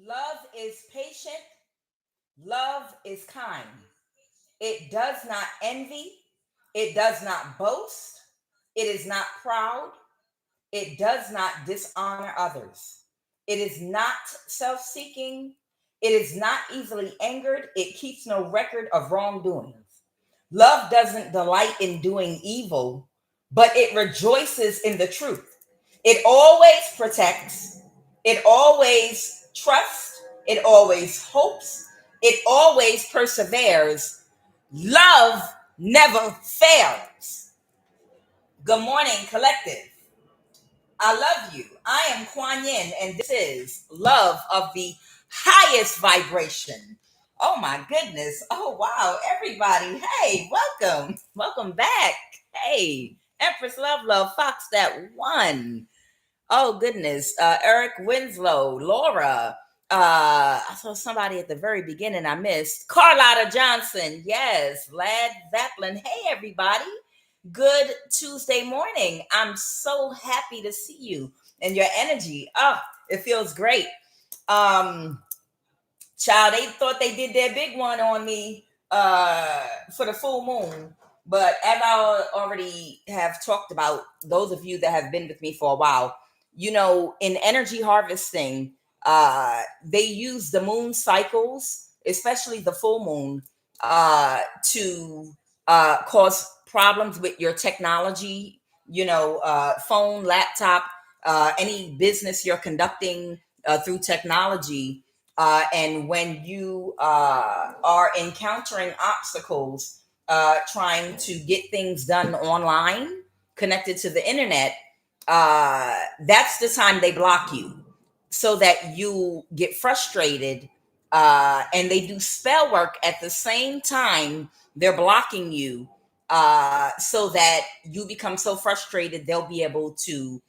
Love is patient. Love is kind. It does not envy. It does not boast. It is not proud. It does not dishonor others. It is not self seeking. It is not easily angered. It keeps no record of wrongdoings. Love doesn't delight in doing evil, but it rejoices in the truth. It always protects. It always trusts. It always hopes. It always perseveres. Love never fails. Good morning, collective. I love you. I am Kuan Yin, and this is Love of the Highest Vibration. Oh my goodness. Oh wow, everybody. Hey, welcome. Welcome back. Hey, Empress Love Fox that one. Oh goodness. Eric Winslow, Laura. I saw somebody at the very beginning I missed. Carlotta Johnson. Yes, Lad Zeppelin. Hey everybody. Good Tuesday morning. I'm so happy to see you and your energy. Oh, it feels great. Um, Child, they thought they did their big one on me for the full moon. But as I already have talked about, those of you that have been with me for a while, in energy harvesting, they use the moon cycles, especially the full moon, to cause problems with your technology, phone, laptop, any business you're conducting through technology. And when you are encountering obstacles, trying to get things done online, connected to the internet, that's the time they block you so that you get frustrated. And they do spell work at the same time they're blocking you, so that you become so frustrated they'll be able to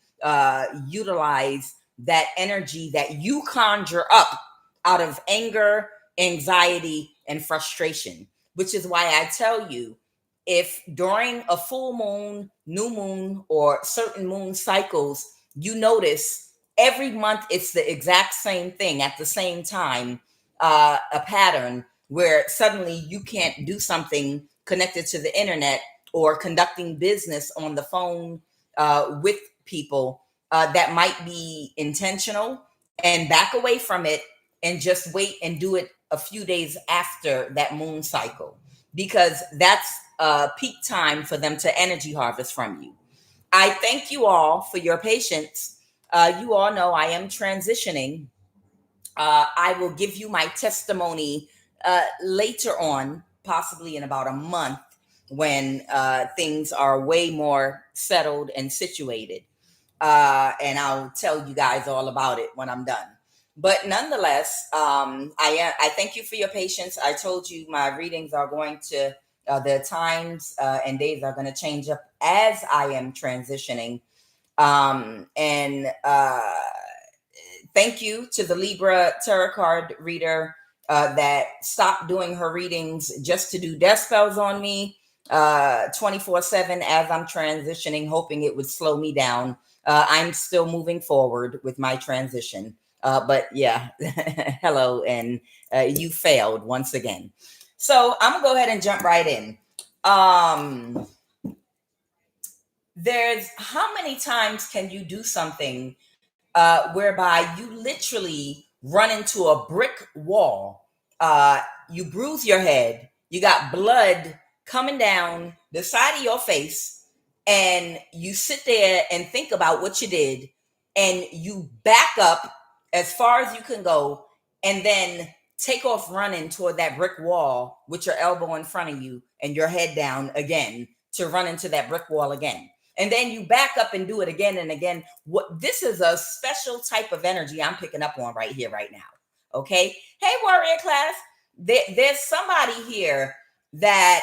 utilize that energy that you conjure up out of anger, anxiety, and frustration, which is why I tell you, if during a full moon, new moon, or certain moon cycles, you notice every month it's the exact same thing at the same time, a pattern where suddenly you can't do something connected to the internet or conducting business on the phone with people, that might be intentional, and back away from it and just wait and do it a few days after that moon cycle, because that's peak time for them to energy harvest from you. I thank you all for your patience. You all know I am transitioning. I will give you my testimony later on, possibly in about a month, when things are way more settled and situated. And I'll tell you guys all about it when I'm done. But nonetheless, I thank you for your patience. I told you my readings are going to, the times and days are going to change up as I am transitioning. And thank you to the Libra tarot card reader that stopped doing her readings just to do death spells on me 24/7 as I'm transitioning, hoping it would slow me down. I'm still moving forward with my transition. But yeah, hello, and you failed once again. So I'm gonna go ahead and jump right in. Um, there's how many times can you do something whereby you literally run into a brick wall? You bruise your head, you got blood coming down the side of your face, and you sit there and think about what you did, and you back up as far as you can go, and then take off running toward that brick wall with your elbow in front of you and your head down again to run into that brick wall again. And then you back up and do it again and again. What This is a special type of energy I'm picking up on right here, right now. Okay. Hey, warrior class. There's somebody here that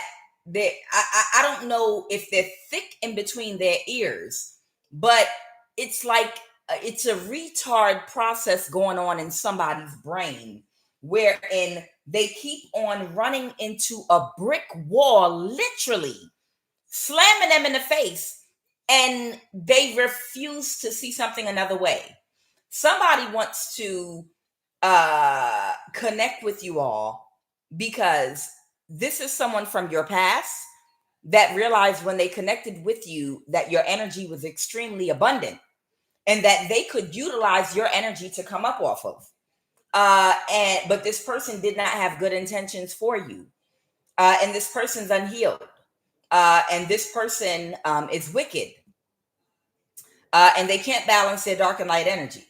I don't know if they're thick in between their ears, but it's like it's a retard process going on in somebody's brain, wherein they keep on running into a brick wall, literally slamming them in the face, and they refuse to see something another way. Somebody wants to connect with you all because this is someone from your past that realized when they connected with you that your energy was extremely abundant and that they could utilize your energy to come up off of. But this person did not have good intentions for you. And this person's unhealed. And this person is wicked. And they can't balance their dark and light energy.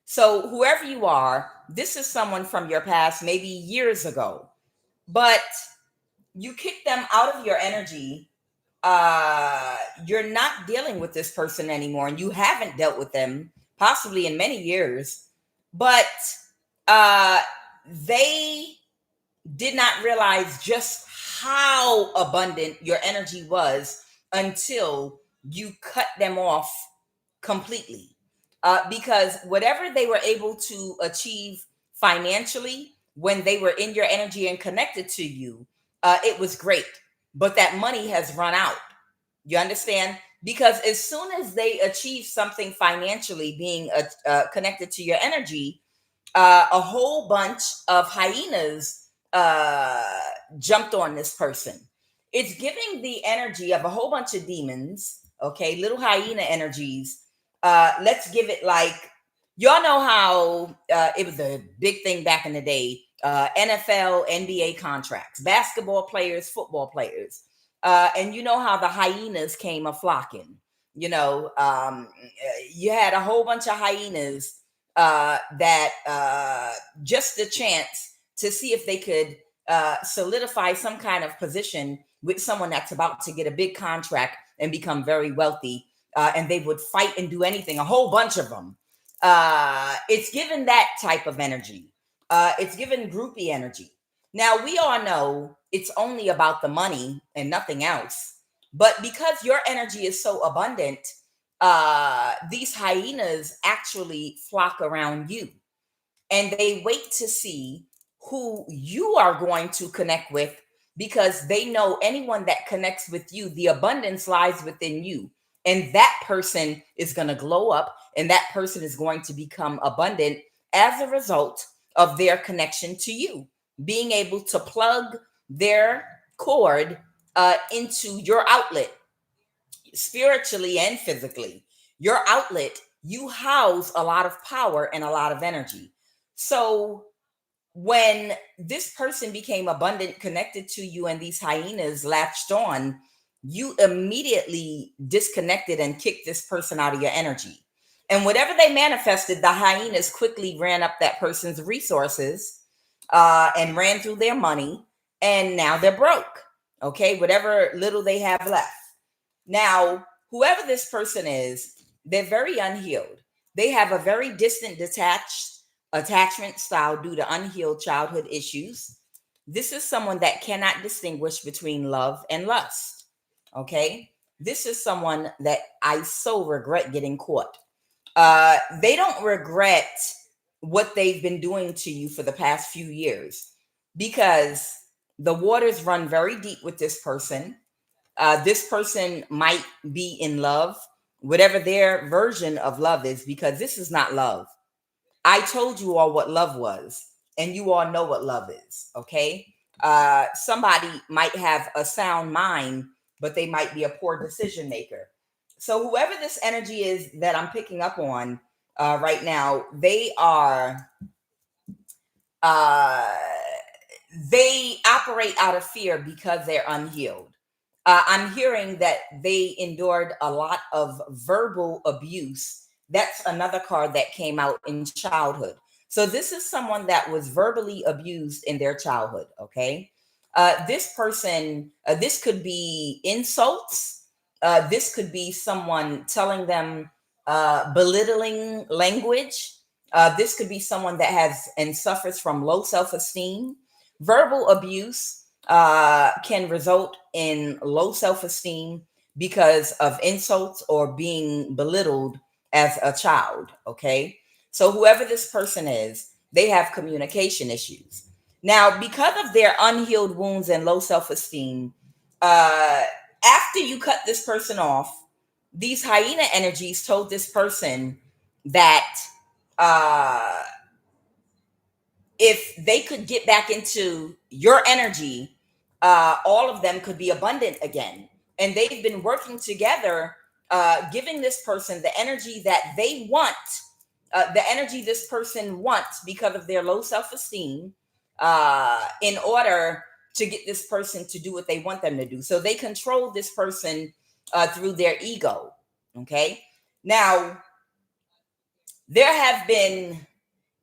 So, whoever you are, this is someone from your past, maybe years ago, but you kick them out of your energy. You're not dealing with this person anymore, and you haven't dealt with them possibly in many years, but uh, they did not realize just how abundant your energy was until you cut them off completely. Because whatever they were able to achieve financially when they were in your energy and connected to you, it was great. But that money has run out. You understand? Because as soon as they achieve something financially, being connected to your energy, a whole bunch of hyenas jumped on this person. It's giving the energy of a whole bunch of demons, okay, little hyena energies. Let's give it like, y'all know how it was a big thing back in the day. NFL, NBA contracts, basketball players, football players. And you know how the hyenas came a flocking. You had a whole bunch of hyenas that just a chance to see if they could solidify some kind of position with someone that's about to get a big contract and become very wealthy. And they would fight and do anything, a whole bunch of them. It's given that type of energy. It's given groupie energy. Now, we all know it's only about the money and nothing else. But because your energy is so abundant, these hyenas actually flock around you and they wait to see who you are going to connect with because they know anyone that connects with you, the abundance lies within you. And that person is going to glow up and that person is going to become abundant as a result of their connection to you, being able to plug their cord into your outlet spiritually and physically. Your outlet, you house a lot of power and a lot of energy. So when this person became abundant, connected to you, and these hyenas latched on, you immediately disconnected and kicked this person out of your energy. And whatever they manifested, the hyenas quickly ran up that person's resources and ran through their money. And now they're broke. Okay, whatever little they have left. Now, whoever this person is, they're very unhealed. They have a very distant, detached attachment style due to unhealed childhood issues. This is someone that cannot distinguish between love and lust. Okay. This is someone that I so regret getting caught. They don't regret what they've been doing to you for the past few years because the waters run very deep with this person. This person might be in love, whatever their version of love is, because this is not love. I told you all what love was, and you all know what love is. Okay. Somebody might have a sound mind, but they might be a poor decision maker. So, whoever this energy is that I'm picking up on right now, uh, they operate out of fear because they're unhealed. I'm hearing that they endured a lot of verbal abuse. That's another card that came out in childhood. So this is someone that was verbally abused in their childhood. Okay. This person, this could be insults. This could be someone telling them belittling language. This could be someone that has and suffers from low self-esteem. Verbal abuse can result in low self-esteem because of insults or being belittled as a child. Okay. So whoever this person is, they have communication issues. Now, because of their unhealed wounds and low self-esteem, after you cut this person off, these hyena energies told this person that uh, if they could get back into your energy, all of them could be abundant again. And they've been working together, giving this person the energy that they want, the energy this person wants because of their low self esteem, in order to get this person to do what they want them to do. So they control this person through their ego. Okay. Now, there have been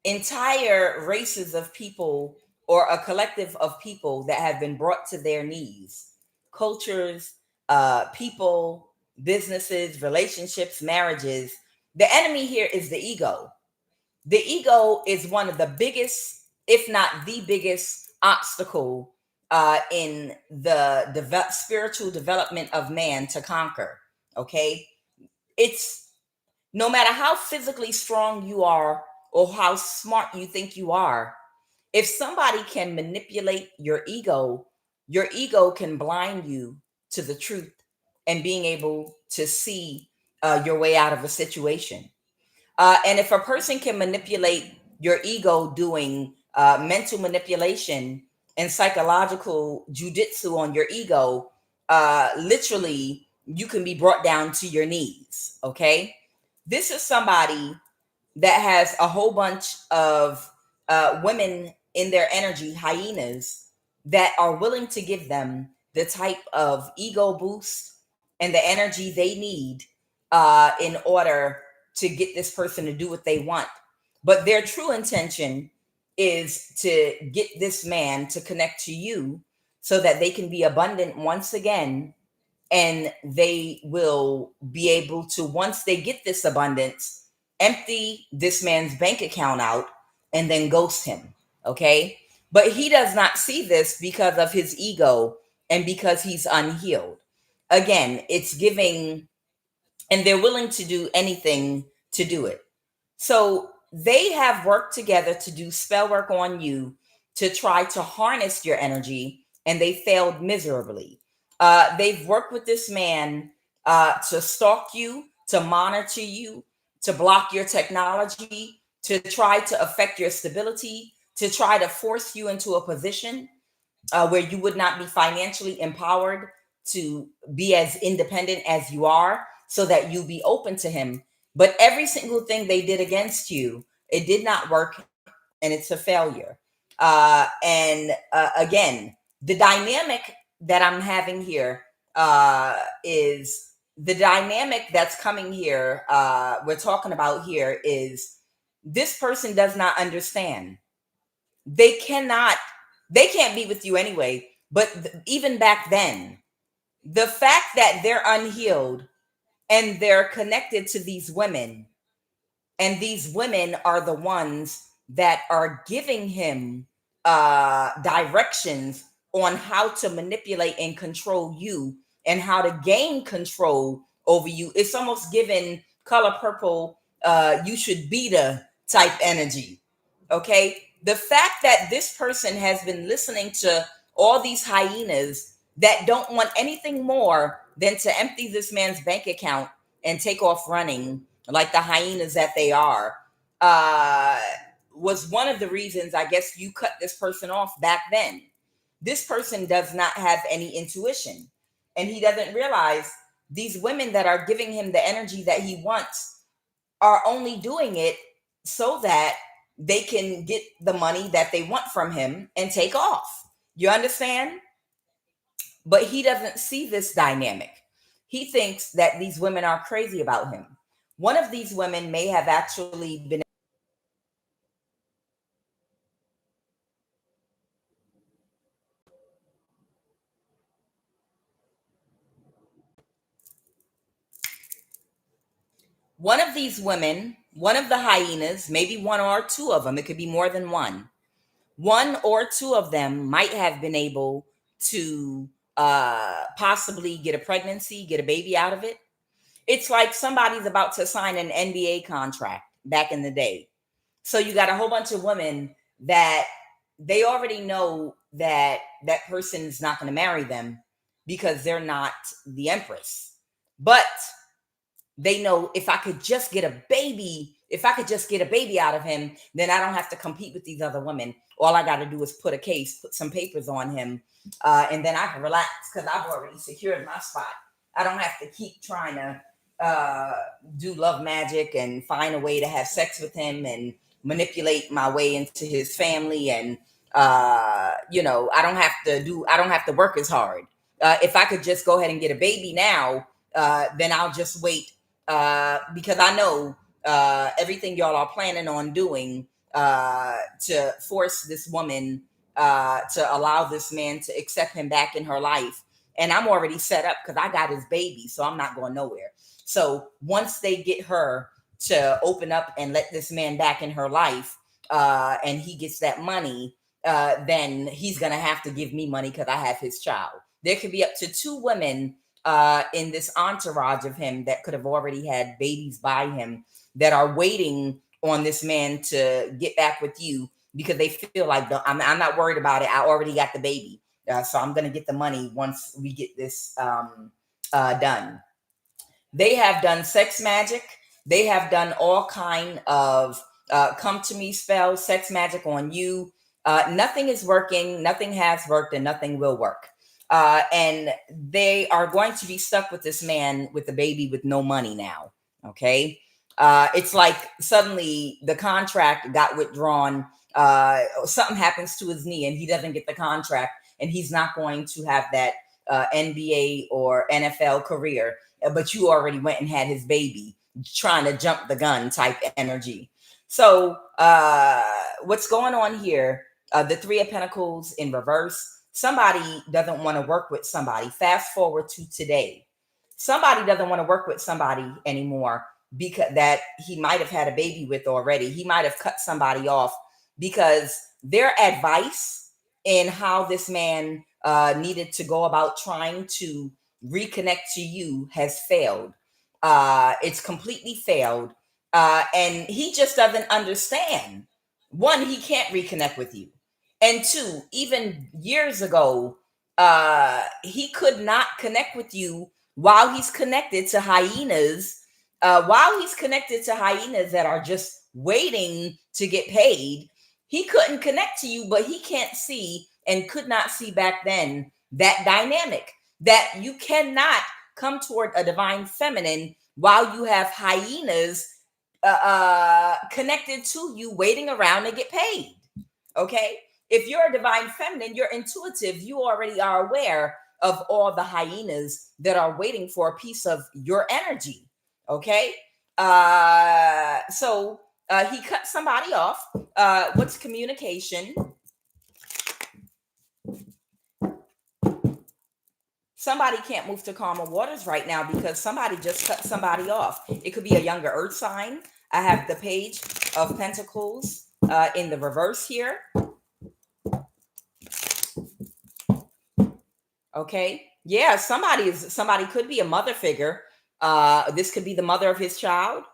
entire races of people or a collective of people that have been brought to their knees, cultures, people, businesses, relationships, marriages. The enemy here is the ego. The ego is one of the biggest, if not the biggest, obstacle in the spiritual development of man to conquer. Okay. It's no matter how physically strong you are or how smart you think you are, if somebody can manipulate your ego can blind you to the truth and being able to see your way out of a situation. And if a person can manipulate your ego doing mental manipulation and psychological jujitsu on your ego, literally, you can be brought down to your knees. Okay. This is somebody that has a whole bunch of women in their energy, hyenas, that are willing to give them the type of ego boost and the energy they need in order to get this person to do what they want. But their true intention is to get this man to connect to you so that they can be abundant once again. And they will be able to, once they get this abundance, empty this man's bank account out and then ghost him. Okay. But he does not see this because of his ego and because he's unhealed. Again, it's giving, and they're willing to do anything to do it. So they have worked together to do spell work on you to try to harness your energy, and they failed miserably. They've worked with this man to stalk you, to monitor you, to block your technology, to try to affect your stability, to try to force you into a position where you would not be financially empowered to be as independent as you are, so that you be open to him. But every single thing they did against you, it did not work, and it's a failure. And again, the dynamic that I'm having here is the dynamic that's coming here. We're talking about here is this person does not understand. They cannot, they can't be with you anyway. But even back then, the fact that they're unhealed and they're connected to these women, and these women are the ones that are giving him directions on how to manipulate and control you and how to gain control over you. It's almost given color purple, you should be the type energy. Okay. The fact that this person has been listening to all these hyenas that don't want anything more than to empty this man's bank account and take off running like the hyenas that they are, uh, was one of the reasons, I guess, you cut this person off back then. This person does not have any intuition, and he doesn't realize these women that are giving him the energy that he wants are only doing it so that they can get the money that they want from him and take off. You understand? But he doesn't see this dynamic. He thinks that these women are crazy about him. One of these women may have actually been, one of these women, one of the hyenas, maybe one or two of them, it could be more than one. One or two of them might have been able to possibly get a pregnancy, get a baby out of it. It's like somebody's about to sign an NBA contract back in the day. So you got a whole bunch of women that they already know that that person is not going to marry them because they're not the empress. But they know, if I could just get a baby If I could just get a baby out of him, then I don't have to compete with these other women. All I got to do is put some papers on him, and then I can relax because I've already secured my spot. I don't have to keep trying to do love magic and find a way to have sex with him and manipulate my way into his family. And I don't have to work as hard. If I could just go ahead and get a baby now, then I'll just wait, because I know everything y'all are planning on doing to force this woman to allow this man to accept him back in her life. And I'm already set up because I got his baby, so I'm not going nowhere. So once they get her to open up and let this man back in her life, and he gets that money, then he's going to have to give me money because I have his child. There could be up to 2 women in this entourage of him that could have already had babies by him that are waiting on this man to get back with you because they feel like I'm not worried about it. I already got the baby. So I'm going to get the money once we get this done. They have done sex magic. They have done all kind of come to me spells, sex magic on you. Nothing is working. Nothing has worked and nothing will work. And they are going to be stuck with this man with the baby with no money now. Okay. It's like suddenly the contract got withdrawn. Something happens to his knee and he doesn't get the contract, and he's not going to have that NBA or NFL career, but you already went and had his baby, trying to jump the gun type energy. So what's going on here? The 3 of Pentacles in reverse. Somebody doesn't want to work with somebody. Fast forward to today. Somebody doesn't want to work with somebody anymore because that he might have had a baby with already. He might have cut somebody off because their advice in how this man needed to go about trying to reconnect to you has failed. It's completely failed. And he just doesn't understand. 1, he can't reconnect with you. And 2, even years ago, he could not connect with you while he's connected to hyenas. While he's connected to hyenas that are just waiting to get paid, he couldn't connect to you, but he can't see and could not see back then that dynamic that you cannot come toward a divine feminine while you have hyenas connected to you waiting around to get paid. Okay. If you're a divine feminine, you're intuitive. You already are aware of all the hyenas that are waiting for a piece of your energy. Okay. So he cut somebody off. What's communication? Somebody can't move to calmer waters right now because somebody just cut somebody off. It could be a younger earth sign. I have the Page of Pentacles in the reverse here. Okay. Yeah, somebody could be a mother figure. This could be the mother of his child.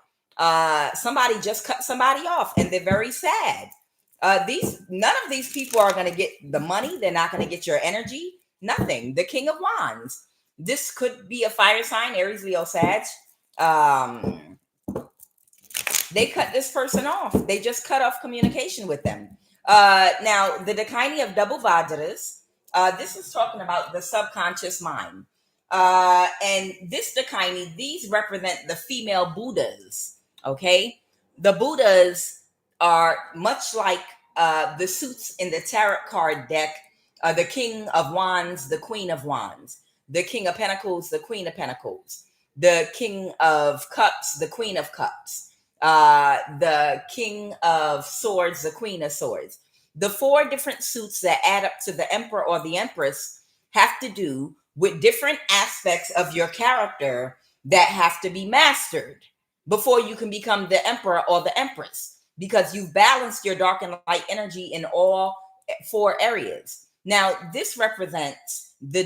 Somebody just cut somebody off and they're very sad. None of these people are going to get the money. They're not going to get your energy. Nothing. The King of Wands. This could be a fire sign, Aries, Leo, Sag. They cut this person off. They just cut off communication with them. Now, the Dakini of double Vajras, this is talking about the subconscious mind. And this Dakini, these represent the female Buddhas. Okay. The Buddhas are much like the suits in the tarot card deck. The King of Wands, the Queen of Wands, the King of Pentacles, the Queen of Pentacles, the King of Cups, the Queen of Cups, the King of Swords, the Queen of Swords. The 4 different suits that add up to the Emperor or the Empress have to do with different aspects of your character that have to be mastered before you can become the Emperor or the Empress, because you've balanced your dark and light energy in all 4 areas. Now, this represents the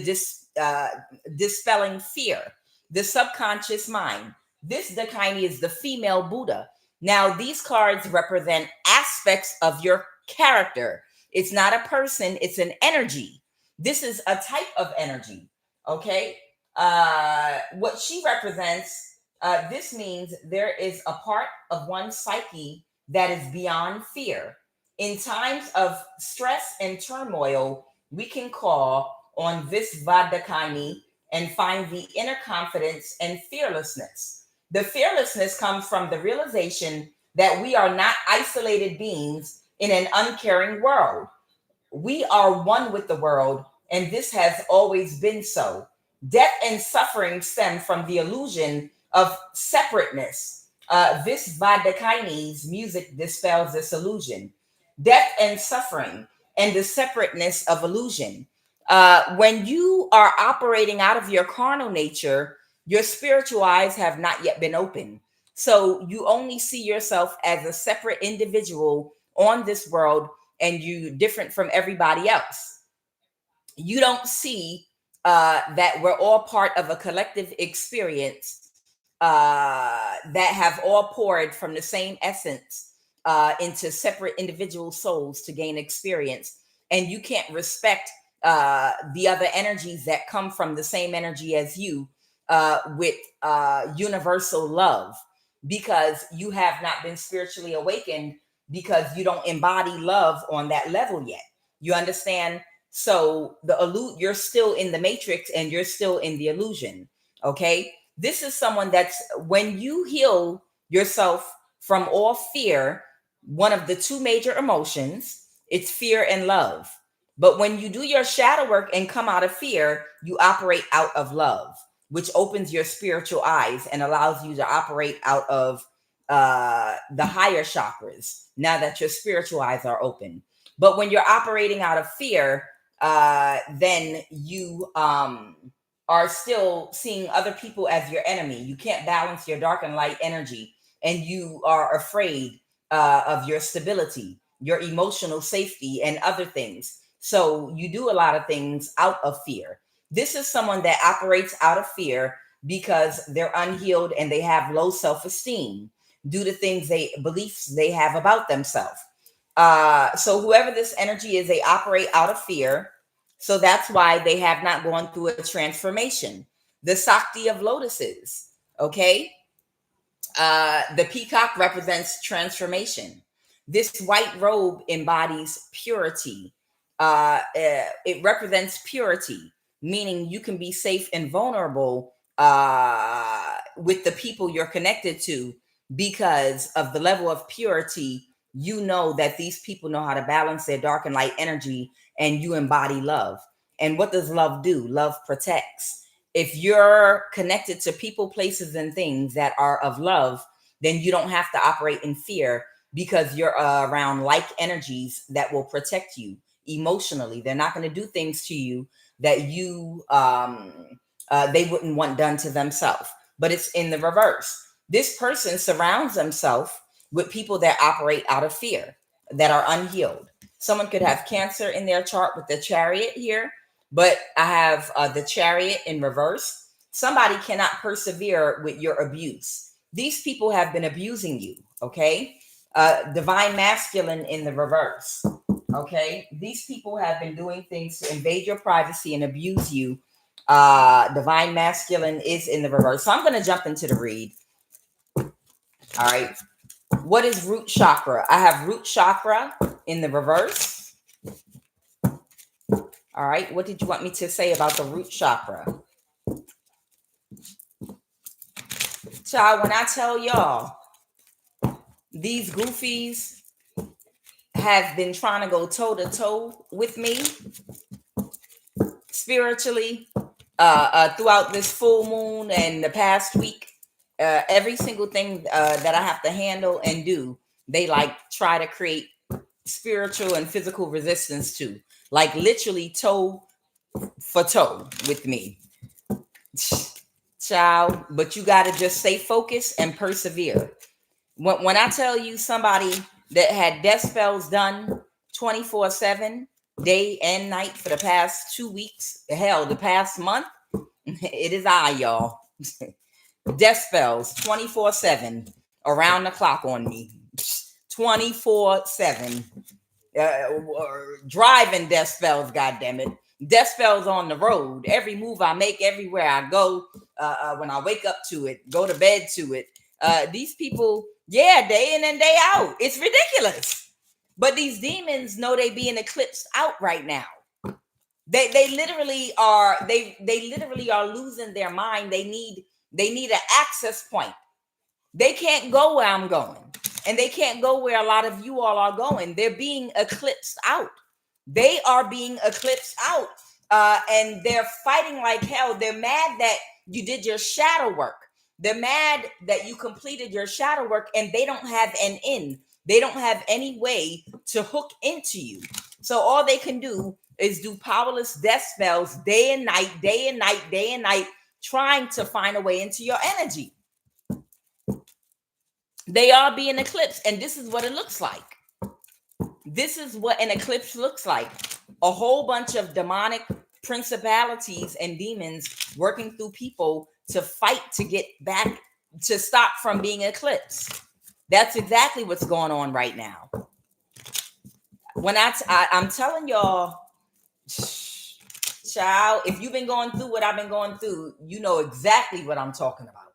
dispelling fear, the subconscious mind. This Dakini is the female Buddha. Now, these cards represent aspects of your character. It's not a person, it's an energy. This is a type of energy. Okay. What she represents This means there is a part of one's psyche that is beyond fear. In times of stress and turmoil, we can call on this Vadakini and find the inner confidence and fearlessness. The fearlessness comes from the realization that we are not isolated beings in an uncaring world. We are one with the world, and this has always been so. Death and suffering stem from the illusion of separateness. This Vadakini's music dispels this illusion. Death and suffering and the separateness of illusion. When you are operating out of your carnal nature, your spiritual eyes have not yet been opened. So you only see yourself as a separate individual on this world, and you different from everybody else. You don't see that we're all part of a collective experience that have all poured from the same essence into separate individual souls to gain experience. And you can't respect the other energies that come from the same energy as you with universal love, because you have not been spiritually awakened, because you don't embody love on that level yet. You understand? So you're still in the matrix and you're still in the illusion. Okay. This is someone that's, when you heal yourself from all fear, one of the two major emotions, it's fear and love. But when you do your shadow work and come out of fear, you operate out of love, which opens your spiritual eyes and allows you to operate out of the higher chakras now that your spiritual eyes are open. But when you're operating out of fear, then you are still seeing other people as your enemy. You can't balance your dark and light energy, and you are afraid of your stability, your emotional safety, and other things. So you do a lot of things out of fear. This is someone that operates out of fear because they're unhealed and they have low self-esteem due to beliefs they have about themselves. So whoever this energy is, they operate out of fear. So that's why they have not gone through a transformation. The Sakti of lotuses, okay? The peacock represents transformation. This white robe embodies purity. It represents purity, meaning you can be safe and vulnerable with the people you're connected to because of the level of purity. You know that these people know how to balance their dark and light energy, and you embody love. And what does love do? Love protects. If you're connected to people, places, and things that are of love, then you don't have to operate in fear because you're around like energies that will protect you emotionally. They're not going to do things to you that they wouldn't want done to themselves. But it's in the reverse. This person surrounds themselves with people that operate out of fear, that are unhealed. Someone could have Cancer in their chart with the Chariot here, but I have the Chariot in reverse. Somebody cannot persevere with your abuse. These people have been abusing you, okay? Divine Masculine in the reverse, okay? These people have been doing things to invade your privacy and abuse you. Divine Masculine is in the reverse. So I'm going to jump into the read. All right. What is root chakra? I have root chakra in the reverse. All right. What did you want me to say about the root chakra? Child, when I tell y'all, these goofies have been trying to go toe to toe with me spiritually throughout this full moon and the past week. Every single thing that I have to handle and do, they like try to create spiritual and physical resistance to, like literally toe for toe with me, child. But you got to just stay focused and persevere. When I tell you, somebody that had death spells done 24/7, day and night for the past 2 weeks, hell, the past month, it is I, y'all. Death spells 24/7 around the clock on me, 24/7. Driving death spells, goddammit. Death spells on the road. Every move I make, everywhere I go, when I wake up to it, go to bed to it. These people, yeah, day in and day out. It's ridiculous. But these demons know they being eclipsed out right now. They literally are they literally are losing their mind. They need an access point. They can't go where I'm going, and they can't go where a lot of you all are going. They're being eclipsed out. They are being eclipsed out, and they're fighting like hell. They're mad that you did your shadow work. They're mad that you completed your shadow work, and they don't have an in. They don't have any way to hook into you. So all they can do is do powerless death spells day and night, day and night, day and night, trying to find a way into your energy. They are being eclipsed, and this is what it looks like. This is what an eclipse looks like. A whole bunch of demonic principalities and demons working through people to fight to get back, to stop from being eclipsed. That's exactly what's going on right now. When I'm telling y'all, child, if you've been going through what I've been going through, you know exactly what I'm talking about.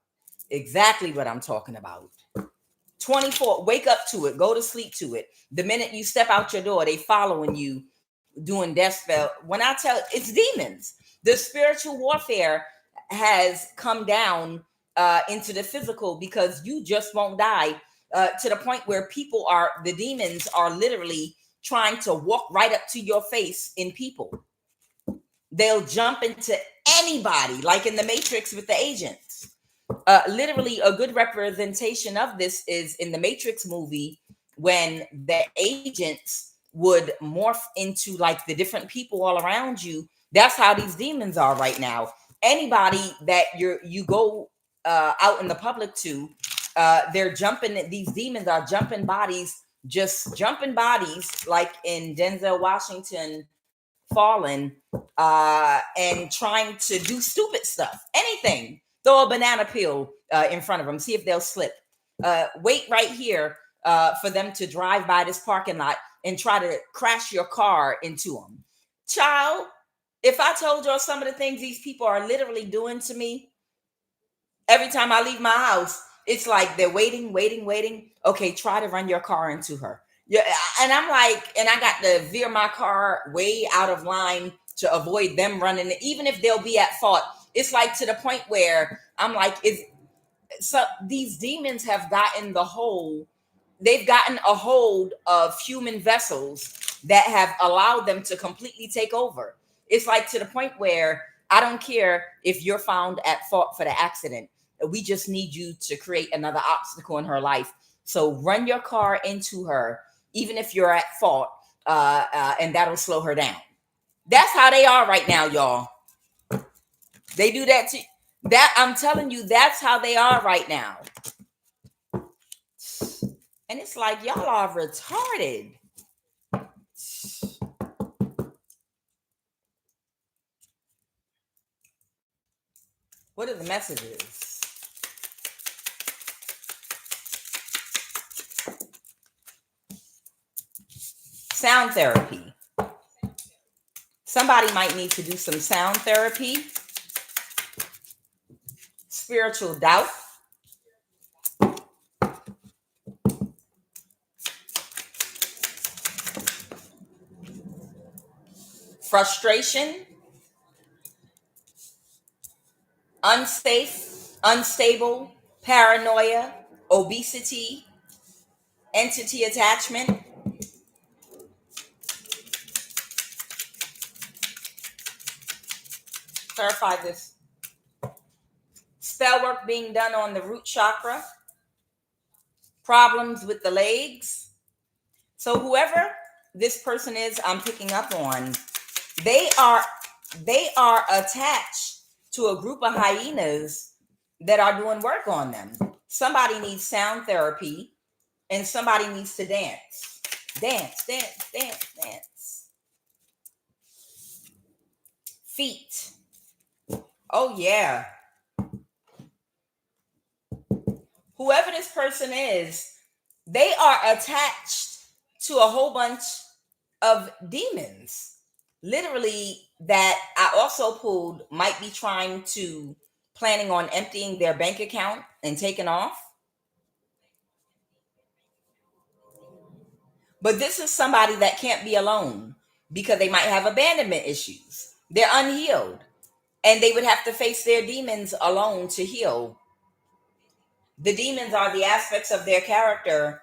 Exactly what I'm talking about. 24, wake up to it, go to sleep to it. The minute you step out your door, they following you, doing death spell. When I tell, it's demons. The spiritual warfare has come down into the physical, because you just won't die, to the point where the demons are literally trying to walk right up to your face in people. They'll jump into anybody, like in the Matrix with the agents. Literally, a good representation of this is in the Matrix movie, when the agents would morph into like the different people all around you. That's how these demons are right now. Anybody that you go out in the public to, they're jumping. These demons are jumping bodies, just jumping bodies, like in Denzel Washington Fallen, and trying to do stupid stuff. Anything. Throw a banana peel in front of them, see if they'll slip. Wait right here for them to drive by this parking lot and try to crash your car into them. Child, if I told y'all some of the things these people are literally doing to me, every time I leave my house, it's like they're waiting. Okay, try to run your car into her. Yeah, and I'm like, and I got to veer my car way out of line to avoid them running it, even if they'll be at fault. It's like to the point where I'm like, these demons have gotten they've gotten a hold of human vessels that have allowed them to completely take over. It's like to the point where I don't care if you're found at fault for the accident. We just need you to create another obstacle in her life. So run your car into her, even if you're at fault, and that'll slow her down. That's how they are right now, y'all. They do that to that. I'm telling you, that's how they are right now. And it's like, y'all are retarded. What are the messages? Sound therapy. Somebody might need to do some sound therapy. Spiritual doubt. Frustration. Unstable, paranoia, obesity, entity attachment. Clarify this. Spell work being done on the root chakra. Problems with the legs. So whoever this person is I'm picking up on, they are attached to a group of hyenas that are doing work on them. Somebody needs sound therapy, and somebody needs to dance. Dance. Feet. Oh, yeah. Whoever this person is, they are attached to a whole bunch of demons. Literally, that I also pulled might be trying to planning on emptying their bank account and taking off. But this is somebody that can't be alone because they might have abandonment issues. They're unhealed and they would have to face their demons alone to heal. The demons are the aspects of their character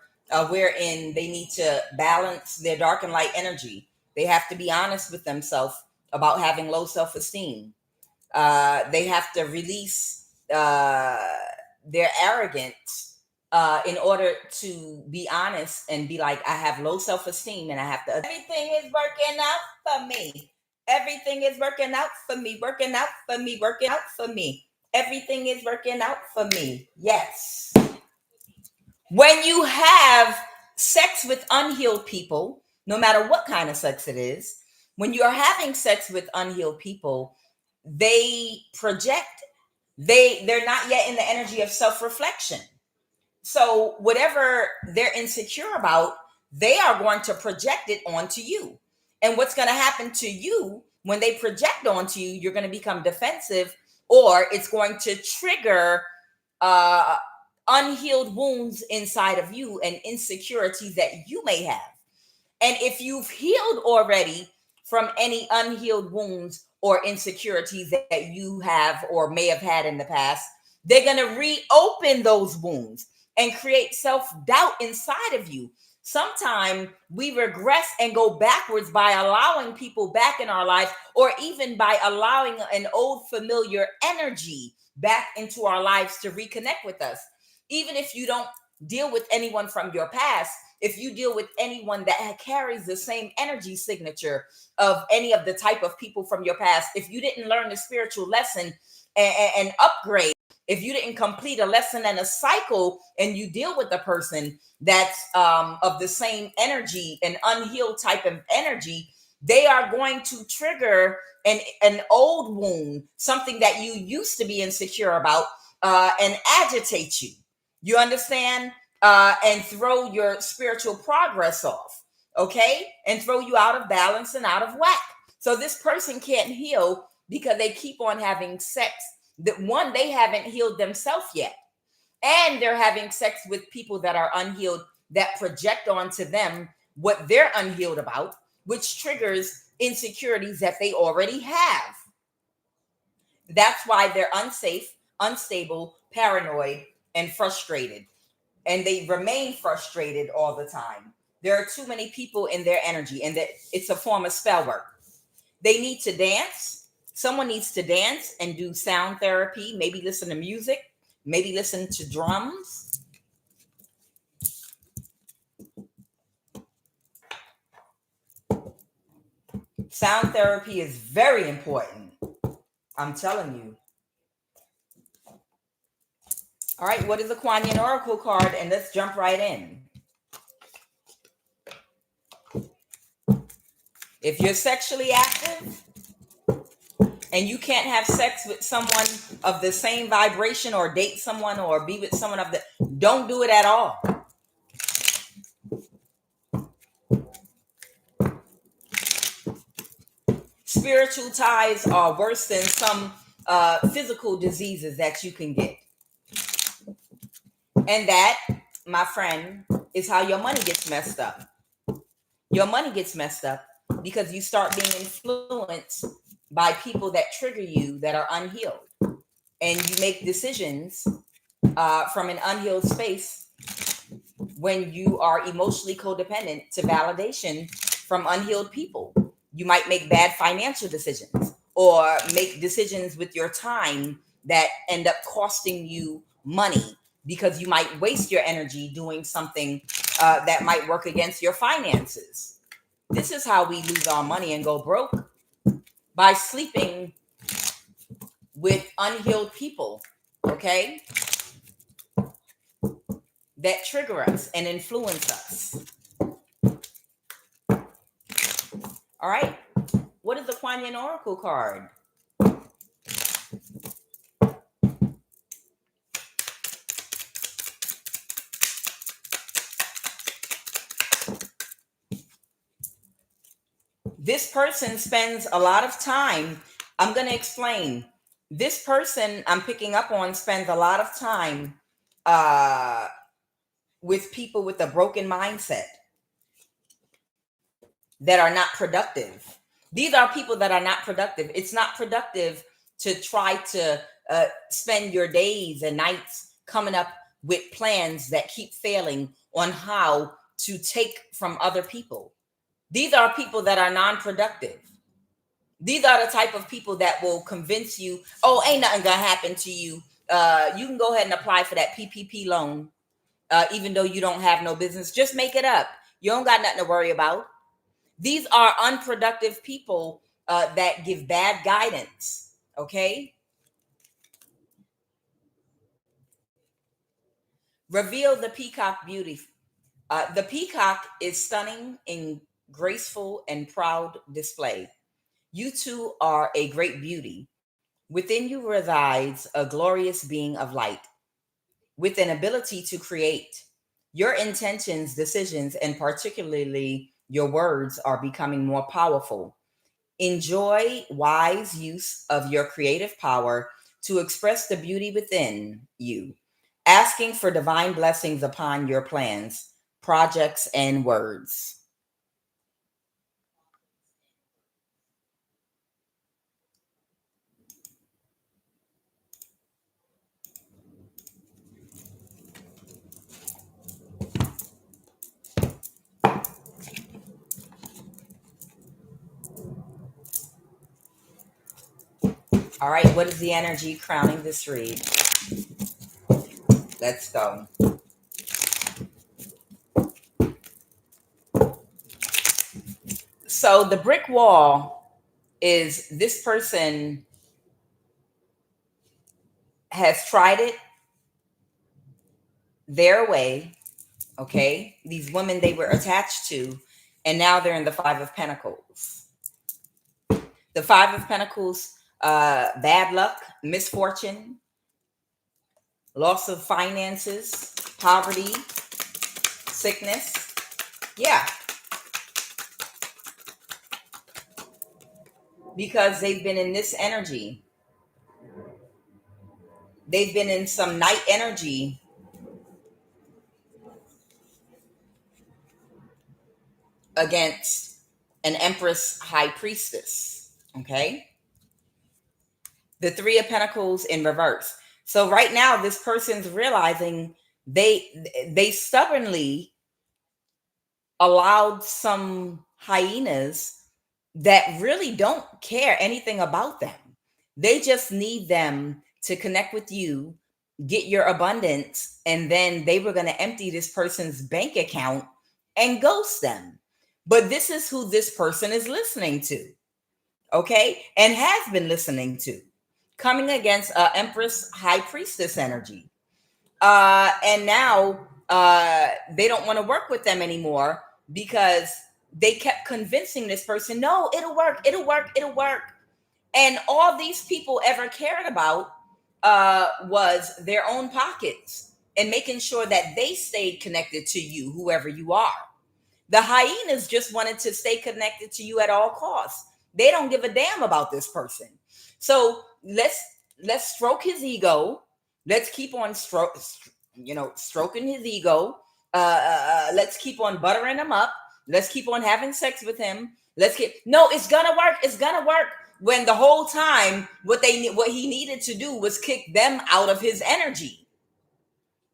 wherein they need to balance their dark and light energy. They have to be honest with themselves about having low self-esteem. They have to release their arrogance in order to be honest and be like, I have low self-esteem and I have to, everything is working out for me. Everything is working out for me, working out for me, working out for me. Everything is working out for me. Yes. When you have sex with unhealed people, no matter what kind of sex it is, when you are having sex with unhealed people, they project, they're not yet in the energy of self-reflection. So whatever they're insecure about, they are going to project it onto you. And what's going to happen to you when they project onto you, you're going to become defensive, or it's going to trigger unhealed wounds inside of you and insecurities that you may have. And if you've healed already from any unhealed wounds or insecurities that you have or may have had in the past, they're going to reopen those wounds and create self-doubt inside of you. Sometimes we regress and go backwards by allowing people back in our life, or even by allowing an old familiar energy back into our lives to reconnect with us. Even if you don't deal with anyone from your past, if you deal with anyone that carries the same energy signature of any of the type of people from your past, if you didn't learn the spiritual lesson and upgrade, if you didn't complete a lesson and a cycle, and you deal with a person that's of the same energy, an unhealed type of energy, they are going to trigger an old wound, something that you used to be insecure about, and agitate you. You understand? And throw your spiritual progress off, okay? And throw you out of balance and out of whack. So this person can't heal because they keep on having sex. That one, they haven't healed themselves yet. And they're having sex with people that are unhealed, that project onto them what they're unhealed about, which triggers insecurities that they already have. That's why they're unsafe, unstable, paranoid, and frustrated. And they remain frustrated all the time. There are too many people in their energy, and that it's a form of spell work. They need to dance. Someone needs to dance and do sound therapy, maybe listen to music, maybe listen to drums. Sound therapy is very important. I'm telling you. All right, what is the QUAN Oracle card? And let's jump right in. If you're sexually active and you can't have sex with someone of the same vibration, or date someone, or be with someone of the, don't do it at all. Spiritual ties are worse than some physical diseases that you can get. And that, my friend, is how your money gets messed up. Your money gets messed up because you start being influenced by people that trigger you, that are unhealed. And you make decisions from an unhealed space when you are emotionally codependent to validation from unhealed people. You might make bad financial decisions, or make decisions with your time that end up costing you money, because you might waste your energy doing something that might work against your finances. This is how we lose our money and go broke, by sleeping with unhealed people, okay? That trigger us and influence us. All right. What is the QUAN Oracle card? This person spends a lot of time. I'm going to explain. This person I'm picking up on spends a lot of time uh, with people with a broken mindset that are not productive. These are people that are not productive. It's not productive to try to spend your days and nights coming up with plans that keep failing on how to take from other people. These are people that are non-productive. These are the type of people that will convince you, oh, ain't nothing gonna happen to you. You can go ahead and apply for that PPP loan, even though you don't have no business. Just make it up. You don't got nothing to worry about. These are unproductive people that give bad guidance. Okay. Reveal the peacock beauty. The peacock is stunning in graceful and proud display. You two are a great beauty. Within you resides a glorious being of light with an ability to create. Your intentions, decisions, and particularly your words are becoming more powerful. Enjoy wise use of your creative power to express the beauty within you, asking for divine blessings upon your plans, projects, and words. All right, what is the energy crowning this read? Let's go. So the brick wall is this person has tried it their way, okay? These women they were attached to, and now they're in the Five of Pentacles. The Five of Pentacles, bad luck, misfortune, loss of finances, poverty, sickness. Yeah, because they've been in this energy. They've been in some night energy against an Empress High Priestess. Okay. The Three of Pentacles in reverse. So right now, this person's realizing they stubbornly allowed some hyenas that really don't care anything about them. They just need them to connect with you, get your abundance, and then they were going to empty this person's bank account and ghost them. But this is who this person is listening to, okay? And has been listening to, coming against Empress High Priestess energy. And now they don't want to work with them anymore because they kept convincing this person, no, it'll work, it'll work, it'll work. And all these people ever cared about was their own pockets and making sure that they stayed connected to you, whoever you are. The hyenas just wanted to stay connected to you at all costs. They don't give a damn about this person. So let's stroke his ego. Let's keep on stroking his ego. Let's keep on buttering him up. Let's keep on having sex with him. No, it's gonna work. It's gonna work. When the whole time, what he needed to do was kick them out of his energy.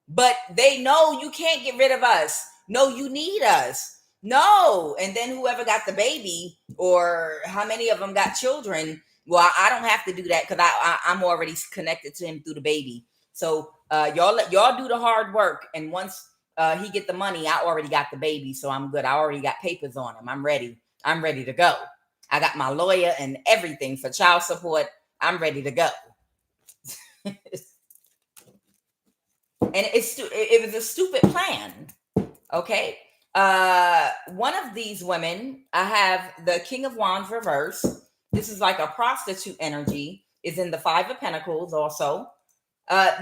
But they know you can't get rid of us. No, you need us. No. And then whoever got the baby, or how many of them got children, well, I don't have to do that because I'm already connected to him through the baby. So y'all do the hard work, and once he get the money, I already got the baby, so I'm good. I already got papers on him. I'm ready to go. I got my lawyer and everything for child support. I'm ready to go. And it was a stupid plan. Okay. One of these women, I have the King of Wands reverse. This is like a prostitute energy, is in the Five of Pentacles also.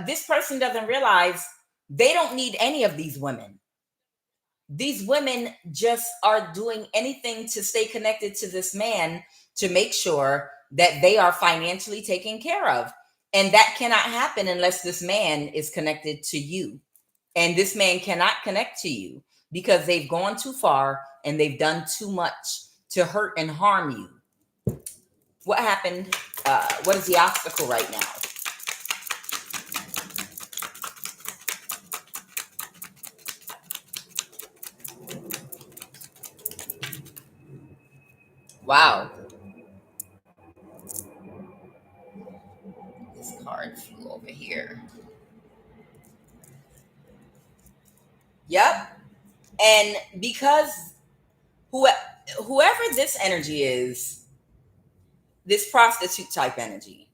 This person doesn't realize they don't need any of these women. These women just are doing anything to stay connected to this man to make sure that they are financially taken care of. And that cannot happen unless this man is connected to you. And this man cannot connect to you because they've gone too far and they've done too much to hurt and harm you. What happened? What is the obstacle right now? Wow. This card flew over here. Yep. And because who, whoever this energy is, this prostitute type energy,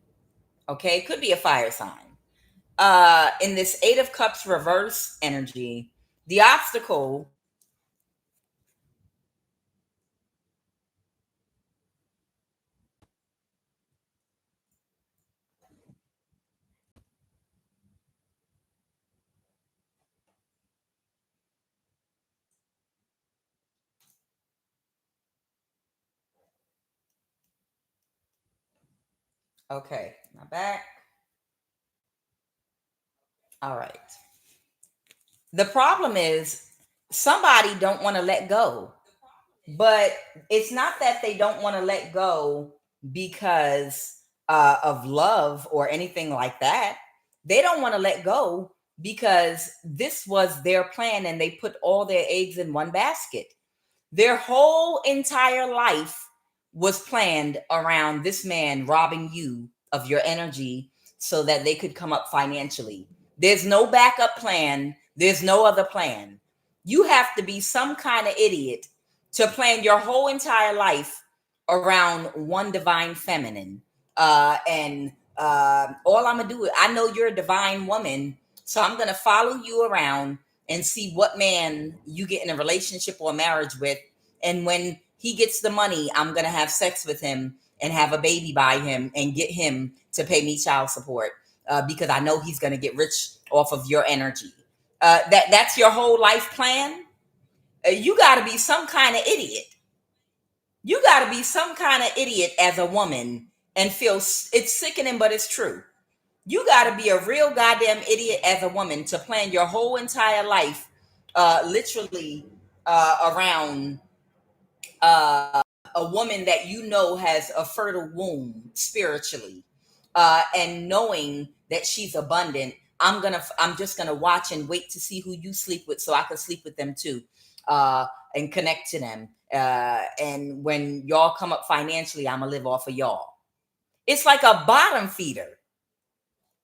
okay, it could be a fire sign. In this Eight of Cups reverse energy, the obstacle. Okay, now back. All right. The problem is somebody don't want to let go, but it's not that they don't want to let go because of love or anything like that. They don't want to let go because this was their plan and they put all their eggs in one basket. Their whole entire life was planned around this man robbing you of your energy so that they could come up financially. There's no backup plan, there's no other plan. You have to be some kind of idiot to plan your whole entire life around one divine feminine. And all I'm gonna do is, I know you're a divine woman, so I'm gonna follow you around and see what man you get in a relationship or a marriage with. And when he gets the money, I'm going to have sex with him and have a baby by him and get him to pay me child support because I know he's going to get rich off of your energy. That's your whole life plan. You got to be some kind of idiot. You got to be some kind of idiot as a woman and feel it's sickening, but it's true. You got to be a real goddamn idiot as a woman to plan your whole entire life, literally around a woman that you know has a fertile womb spiritually, and knowing that she's abundant. I'm just gonna watch and wait to see who you sleep with, so I can sleep with them too, and connect to them. And when y'all come up financially, I'm gonna live off of y'all. It's like a bottom feeder.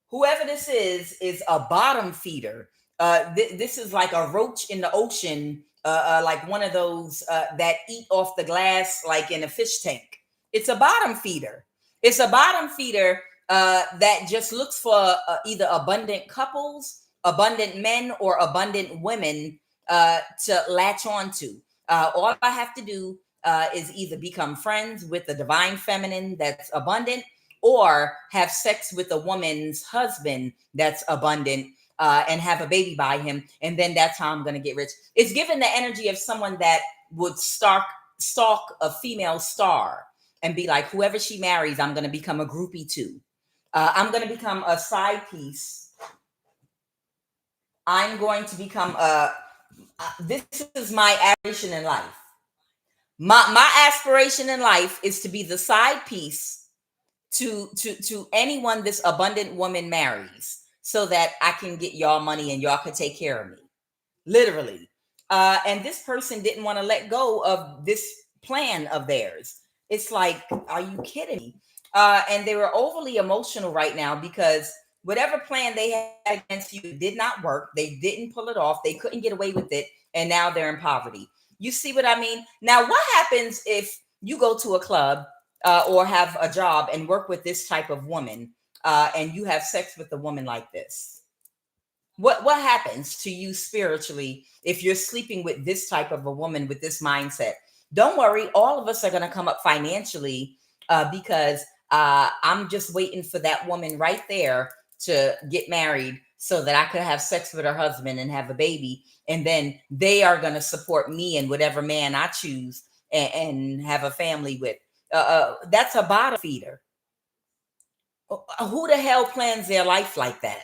Whoever this is a bottom feeder. This is like a roach in the ocean, like one of those that eat off the glass, like in a fish tank. It's a bottom feeder. It's a bottom feeder that just looks for either abundant couples, abundant men, or abundant women to latch on to. All I have to do is either become friends with the divine feminine that's abundant, or have sex with a woman's husband that's abundant, and have a baby by him. And then that's how I'm going to get rich. It's given the energy of someone that would stalk a female star and be like, whoever she marries, I'm going to become a groupie to. I'm going to become a side piece. I'm going to become this is my aspiration in life. My aspiration in life is to be the side piece to anyone this abundant woman marries, so that I can get y'all money and y'all can take care of me, literally. And this person didn't want to let go of this plan of theirs. It's like, are you kidding me? And they were overly emotional right now because whatever plan they had against you did not work. They didn't pull it off. They couldn't get away with it. And now they're in poverty. You see what I mean? Now, what happens if you go to a club or have a job and work with this type of woman, and you have sex with a woman like this? What happens to you spiritually if you're sleeping with this type of a woman with this mindset? Don't worry, all of us are going to come up financially, because I'm just waiting for that woman right there to get married so that I could have sex with her husband and have a baby, and then they are going to support me and whatever man I choose, and have a family with. That's a bottom feeder. Who the hell plans their life like that?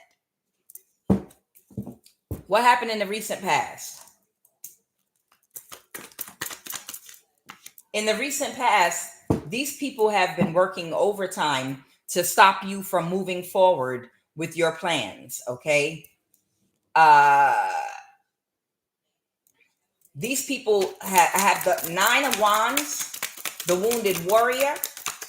What happened in the recent past? In the recent past, these people have been working overtime to stop you from moving forward with your plans, okay? These people have the Nine of Wands, the Wounded Warrior.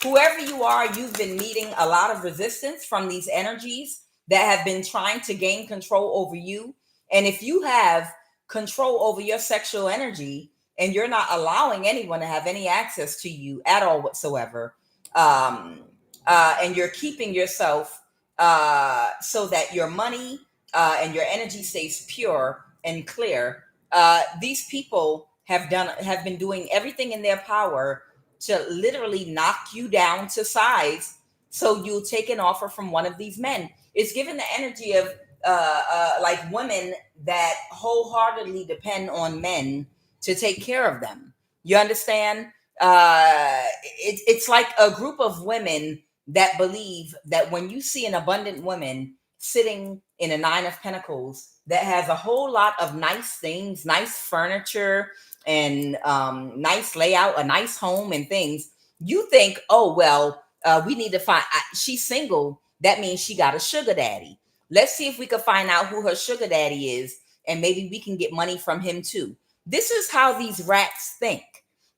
Whoever you are, you've been meeting a lot of resistance from these energies that have been trying to gain control over you. And if you have control over your sexual energy and you're not allowing anyone to have any access to you at all whatsoever, and you're keeping yourself so that your money and your energy stays pure and clear, these people have been doing everything in their power to literally knock you down to size so you'll take an offer from one of these men. It's given the energy of like women that wholeheartedly depend on men to take care of them. You understand? It's like a group of women that believe that when you see an abundant woman sitting in a Nine of Pentacles that has a whole lot of nice things, nice furniture, and nice layout, a nice home and things, you think, oh, well, we need to find, she's single. That means she got a sugar daddy. Let's see if we can find out who her sugar daddy is, and maybe we can get money from him too. This is how these rats think,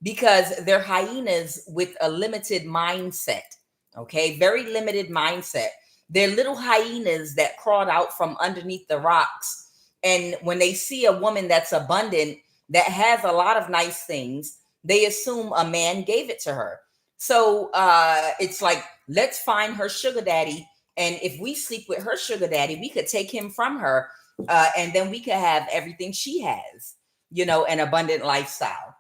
because they're hyenas with a limited mindset. Okay, very limited mindset. They're little hyenas that crawled out from underneath the rocks. And when they see a woman that's abundant, that has a lot of nice things, they assume a man gave it to her. So it's like, let's find her sugar daddy. And if we sleep with her sugar daddy, we could take him from her. And then we could have everything she has, you know, an abundant lifestyle.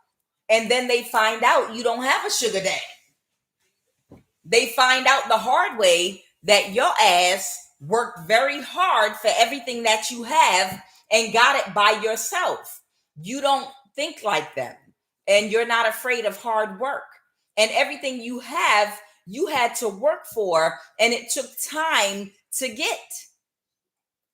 And then they find out you don't have a sugar daddy. They find out the hard way that your ass worked very hard for everything that you have and got it by yourself. You don't think like them, and you're not afraid of hard work. And everything you have, you had to work for, and it took time to get.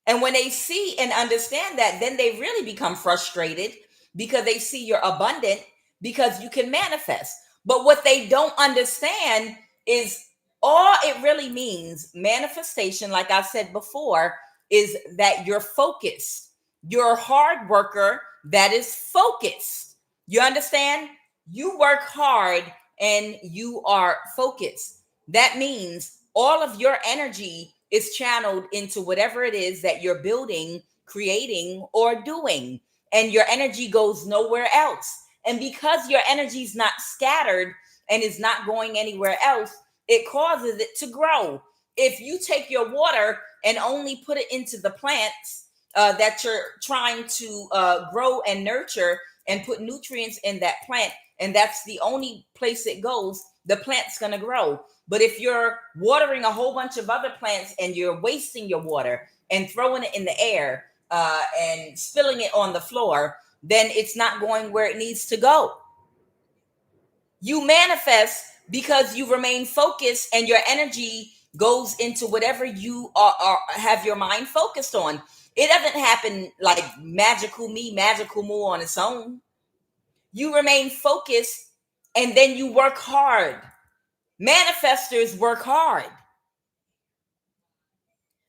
And when they see and understand that, then they really become frustrated because they see you're abundant, because you can manifest. But what they don't understand is all it really means, manifestation, like I said before, is that you're focused. You're a hard worker that is focused. You understand? You work hard and you are focused. That means all of your energy is channeled into whatever it is that you're building, creating, or doing. And your energy goes nowhere else. And because your energy is not scattered and is not going anywhere else, it causes it to grow. If you take your water and only put it into the plants that you're trying to grow and nurture and put nutrients in that plant, and that's the only place it goes, the plant's going to grow. But if you're watering a whole bunch of other plants and you're wasting your water and throwing it in the air and spilling it on the floor, then it's not going where it needs to go. You manifest because you remain focused, and your energy goes into whatever you are have your mind focused on. It doesn't happen like magical moo on its own. You remain focused, and then you work hard. Manifestors work hard.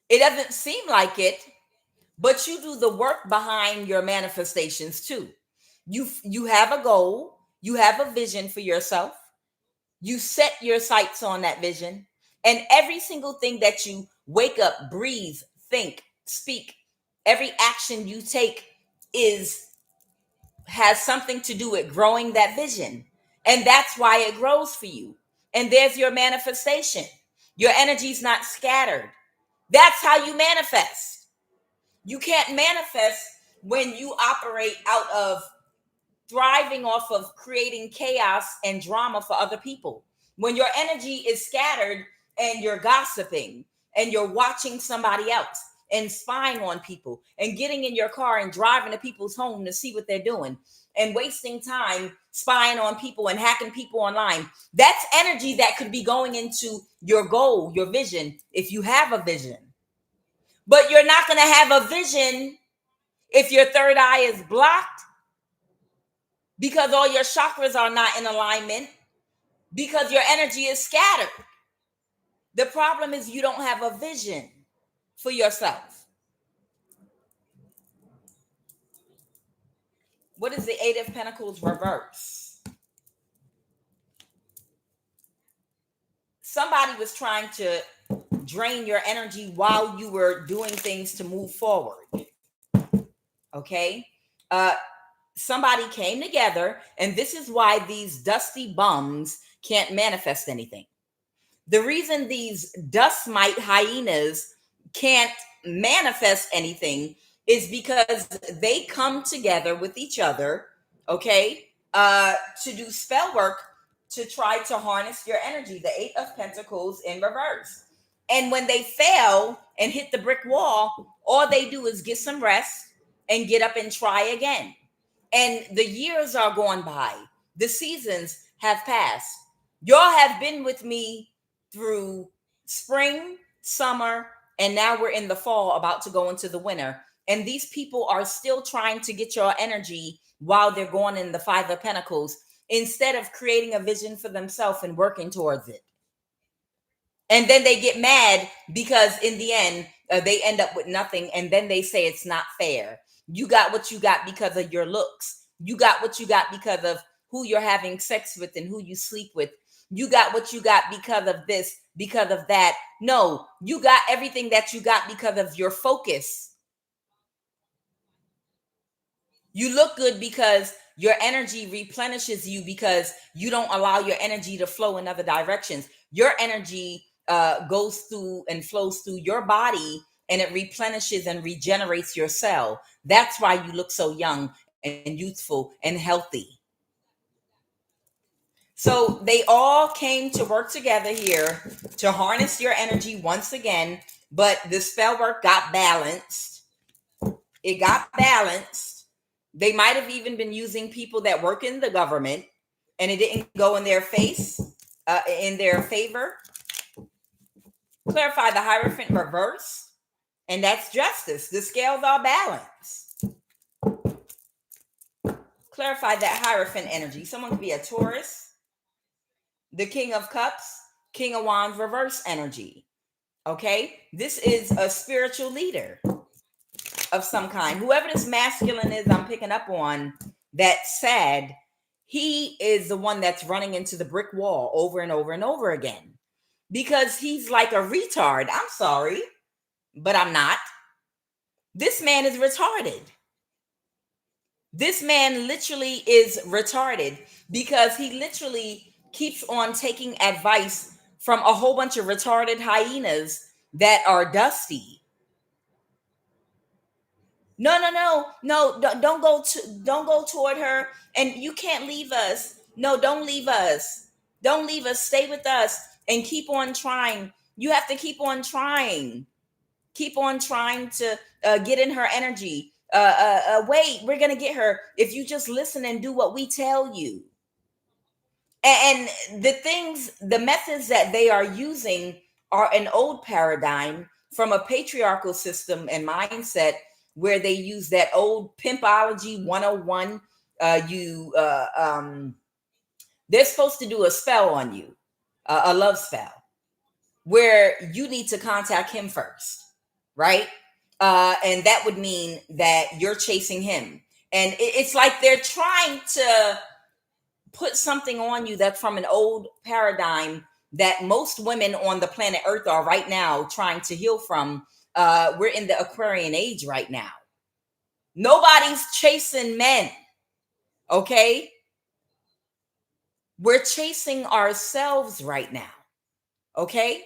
It doesn't seem like it, but you do the work behind your manifestations too. You have a goal, you have a vision for yourself. You set your sights on that vision, and every single thing that you wake up, breathe, think, speak, every action you take has something to do with growing that vision. And that's why it grows for you. And there's your manifestation. Your energy's not scattered. That's how you manifest. You can't manifest when you operate out of thriving off of creating chaos and drama for other people. When your energy is scattered and you're gossiping and you're watching somebody else and spying on people and getting in your car and driving to people's home to see what they're doing and wasting time spying on people and hacking people online. That's energy that could be going into your goal, your vision, if you have a vision. But you're not going to have a vision if your third eye is blocked, because all your chakras are not in alignment, because your energy is scattered. The problem is you don't have a vision for yourself. What is the Eight of Pentacles reverse? Somebody was trying to drain your energy while you were doing things to move forward. Okay? Somebody came together, and this is why these dusty bums can't manifest anything. The reason these dust mite hyenas can't manifest anything is because they come together with each other, okay, to do spell work to try to harness your energy, the Eight of Pentacles in reverse. And when they fail and hit the brick wall, all they do is get some rest and get up and try again. And the years are going by. The seasons have passed. Y'all have been with me through spring, summer, and now we're in the fall, about to go into the winter. And these people are still trying to get your energy while they're going in the Five of Pentacles, instead of creating a vision for themselves and working towards it. And then they get mad because in the end, they end up with nothing. And then they say it's not fair. You got what you got because of your looks. You got what you got because of who you're having sex with and who you sleep with. You got what you got because of this, because of that. No, you got everything that you got because of your focus. You look good because your energy replenishes you, because you don't allow your energy to flow in other directions. Your energy goes through and flows through your body, and it replenishes and regenerates your cell. That's why you look so young and youthful and healthy. So they all came to work together here to harness your energy once again, but the spell work got balanced. It got balanced. They might have even been using people that work in the government, and it didn't go in their face, in their favor. Clarify the Hierophant reverse, and that's justice. The scales are balanced. Clarify that Hierophant energy. Someone could be a Taurus, the King of Cups, King of Wands reverse energy. Okay, this is a spiritual leader of some kind. Whoever this masculine is I'm picking up on, that's sad, he is the one that's running into the brick wall over and over and over again, because he's like a retard. I'm sorry, but I'm not. This man is retarded. This man literally is retarded, because he literally keeps on taking advice from a whole bunch of retarded hyenas that are dusty. No, don't go toward her, and you can't leave us. No, don't leave us. Don't leave us. Stay with us and keep on trying. You have to keep on trying. Keep on trying to get in her energy. Wait, we're gonna get her if you just listen and do what we tell you. And the methods that they are using are an old paradigm from a patriarchal system and mindset, where they use that old pimpology 101. They're supposed to do a spell on you, a love spell, where you need to contact him first, right? And that would mean that you're chasing him. And it's like they're trying to put something on you that's from an old paradigm that most women on the planet Earth are right now trying to heal from. We're in the Aquarian age right now. Nobody's chasing men, okay? We're chasing ourselves right now, okay?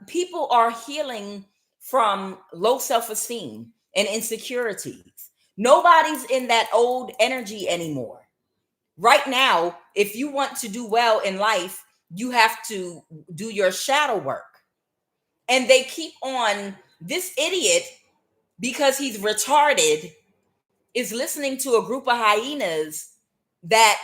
People are healing from low self-esteem and insecurities. Nobody's in that old energy anymore. Right now, if you want to do well in life, you have to do your shadow work. And they keep on This idiot, because he's retarded, is listening to a group of hyenas that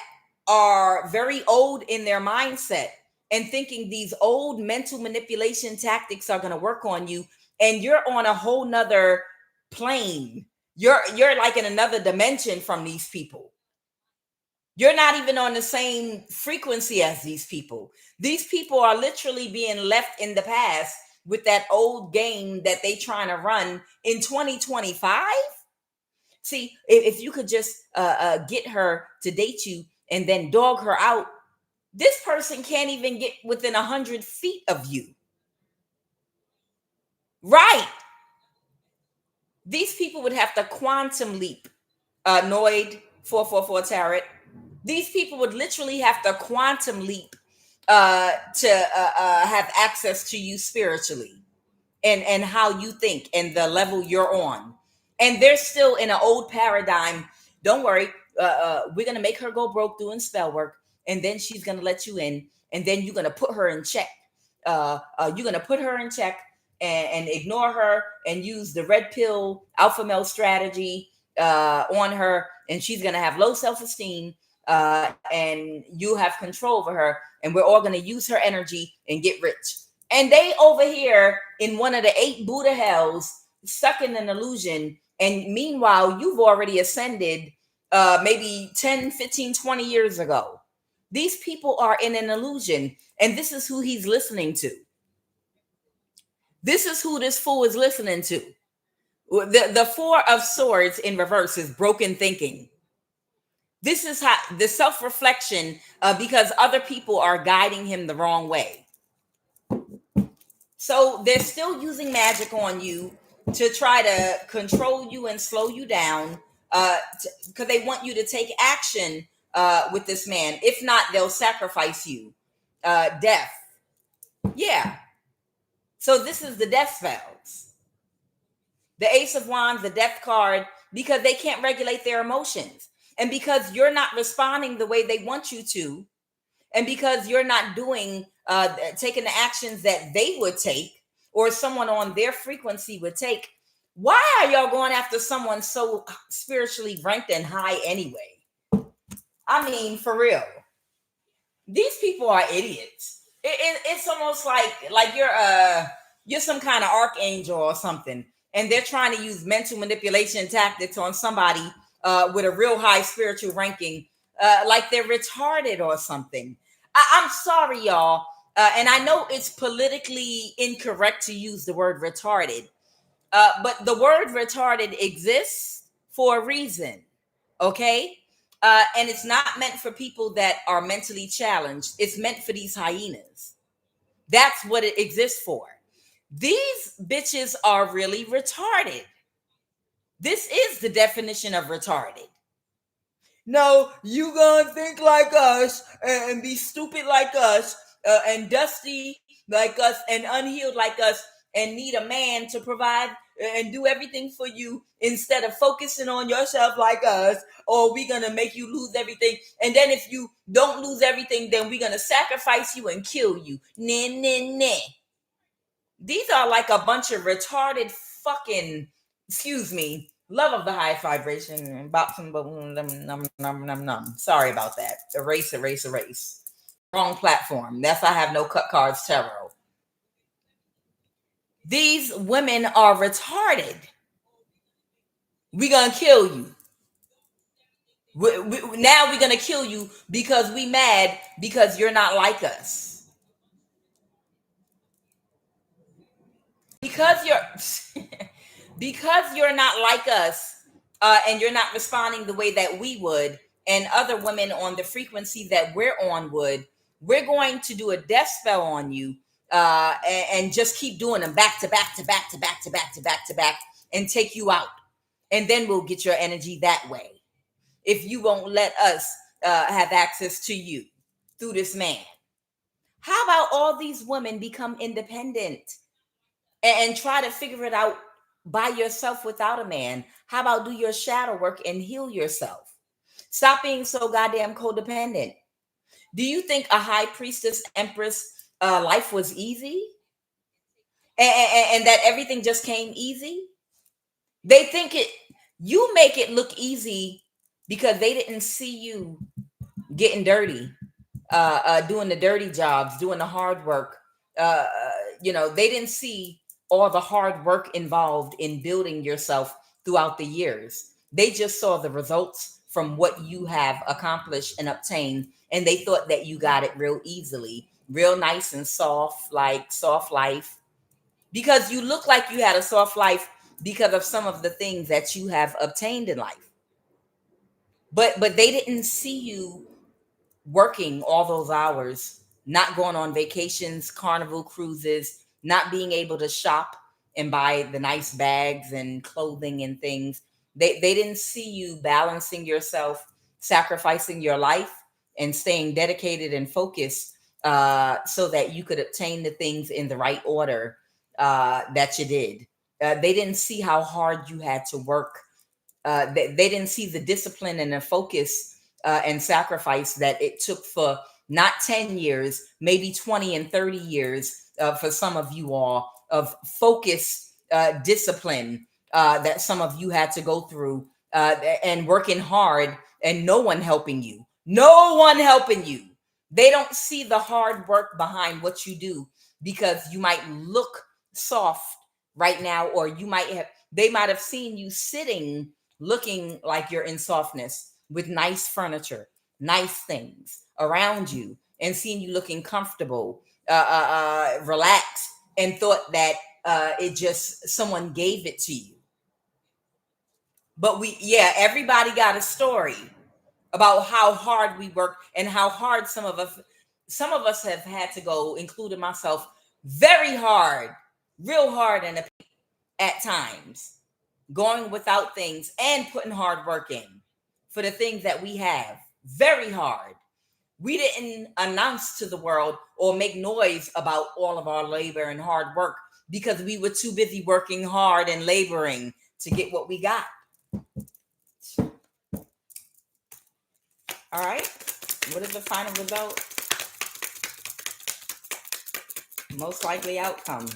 are very old in their mindset and thinking these old mental manipulation tactics are going to work on you, and you're on a whole nother plane. You're like in another dimension from these people. You're not even on the same frequency as these people. These people are literally being left in the past with that old game that they trying to run in 2025. See, if you could just get her to date you and then dog her out, this person can't even get within 100 feet of you. Right. These people would have to quantum leap. Noid 444 Tarot. These people would literally have to quantum leap to have access to you spiritually, and how you think and the level you're on. And they're still in an old paradigm. Don't worry, we're gonna make her go broke doing spell work, and then she's gonna let you in, and then you're gonna put her in check. You're gonna put her in check and ignore her and use the red pill alpha male strategy on her, and she's gonna have low self-esteem, and you have control over her, and we're all gonna use her energy and get rich. And they over here in one of the 8 Buddha hells, stuck in an illusion. And meanwhile, you've already ascended maybe 10, 15, 20 years ago. These people are in an illusion. And this is who he's listening to. This is who this fool is listening to. The 4 of Swords in reverse is broken thinking. This is how the self-reflection, because other people are guiding him the wrong way. So they're still using magic on you to try to control you and slow you down, because they want you to take action with this man. If not, they'll sacrifice you. Death. Yeah. So this is the death spells. The Ace of Wands, the death card, because they can't regulate their emotions. And because you're not responding the way they want you to, and because you're not doing taking the actions that they would take or someone on their frequency would take, why are y'all going after someone so spiritually ranked and high anyway? I mean, for real, these people are idiots. It's almost like you're some kind of archangel or something, and they're trying to use mental manipulation tactics on somebody with a real high spiritual ranking, like they're retarded or something. I'm sorry, y'all. And I know it's politically incorrect to use the word retarded, but the word retarded exists for a reason, okay? And it's not meant for people that are mentally challenged. It's meant for these hyenas. That's what it exists for. These bitches are really retarded. This is the definition of retarded. No, you gonna think like us and be stupid like us, and dusty like us and unhealed like us, and need a man to provide and do everything for you instead of focusing on yourself like us, or we gonna make you lose everything. And then if you don't lose everything, then we're gonna sacrifice you and kill you. Nah, nah, nah. These are like a bunch of retarded fucking, excuse me, love of the high vibration. Sorry about that. Erase, erase, erase. Wrong platform. That's I have no cut cards tarot. These women are retarded. We're gonna kill you. Now we're gonna kill you because we mad because you're not like us. Because you're because you're not like us, and you're not responding the way that we would, and other women on the frequency that we're on would, we're going to do a death spell on you, and just keep doing them back to back to back to back to back to back to back, and take you out. And then we'll get your energy that way, if you won't let us have access to you through this man. How about all these women become independent and try to figure it out by yourself without a man? How about do your shadow work and heal yourself? Stop being so goddamn codependent. Do you think a high priestess empress life was easy? and that everything just came easy. They think you make it look easy because they didn't see you getting dirty, doing the dirty jobs, doing the hard work. Uh, they didn't see all the hard work involved in building yourself throughout the years. They just saw the results from what you have accomplished and obtained, and they thought that you got it real easily, real nice and soft, like soft life, because you look like you had a soft life because of some of the things that you have obtained in life. But they didn't see you working all those hours, not going on vacations, carnival cruises, not being able to shop and buy the nice bags and clothing and things. They didn't see you balancing yourself, sacrificing your life, and staying dedicated and focused, so that you could obtain the things in the right order, that you did. They didn't see how hard you had to work. They didn't see the discipline and the focus, and sacrifice that it took for not 10 years, maybe 20 and 30 years, for some of you all, of focus, discipline, that some of you had to go through, and working hard, and no one helping you. No one helping you. They don't see the hard work behind what you do, because you might look soft right now, or they might have seen you sitting looking like you're in softness with nice furniture, nice things around you, and seeing you looking comfortable, relaxed, and thought that, it just someone gave it to you. But everybody got a story about how hard we work and how hard some of us have had to go, including myself, very hard, real hard, and at times going without things and putting hard work in for the things that we have. Very hard. We didn't announce to the world or make noise about all of our labor and hard work because we were too busy working hard and laboring to get what we got. All right. What is the final result? Most likely outcome.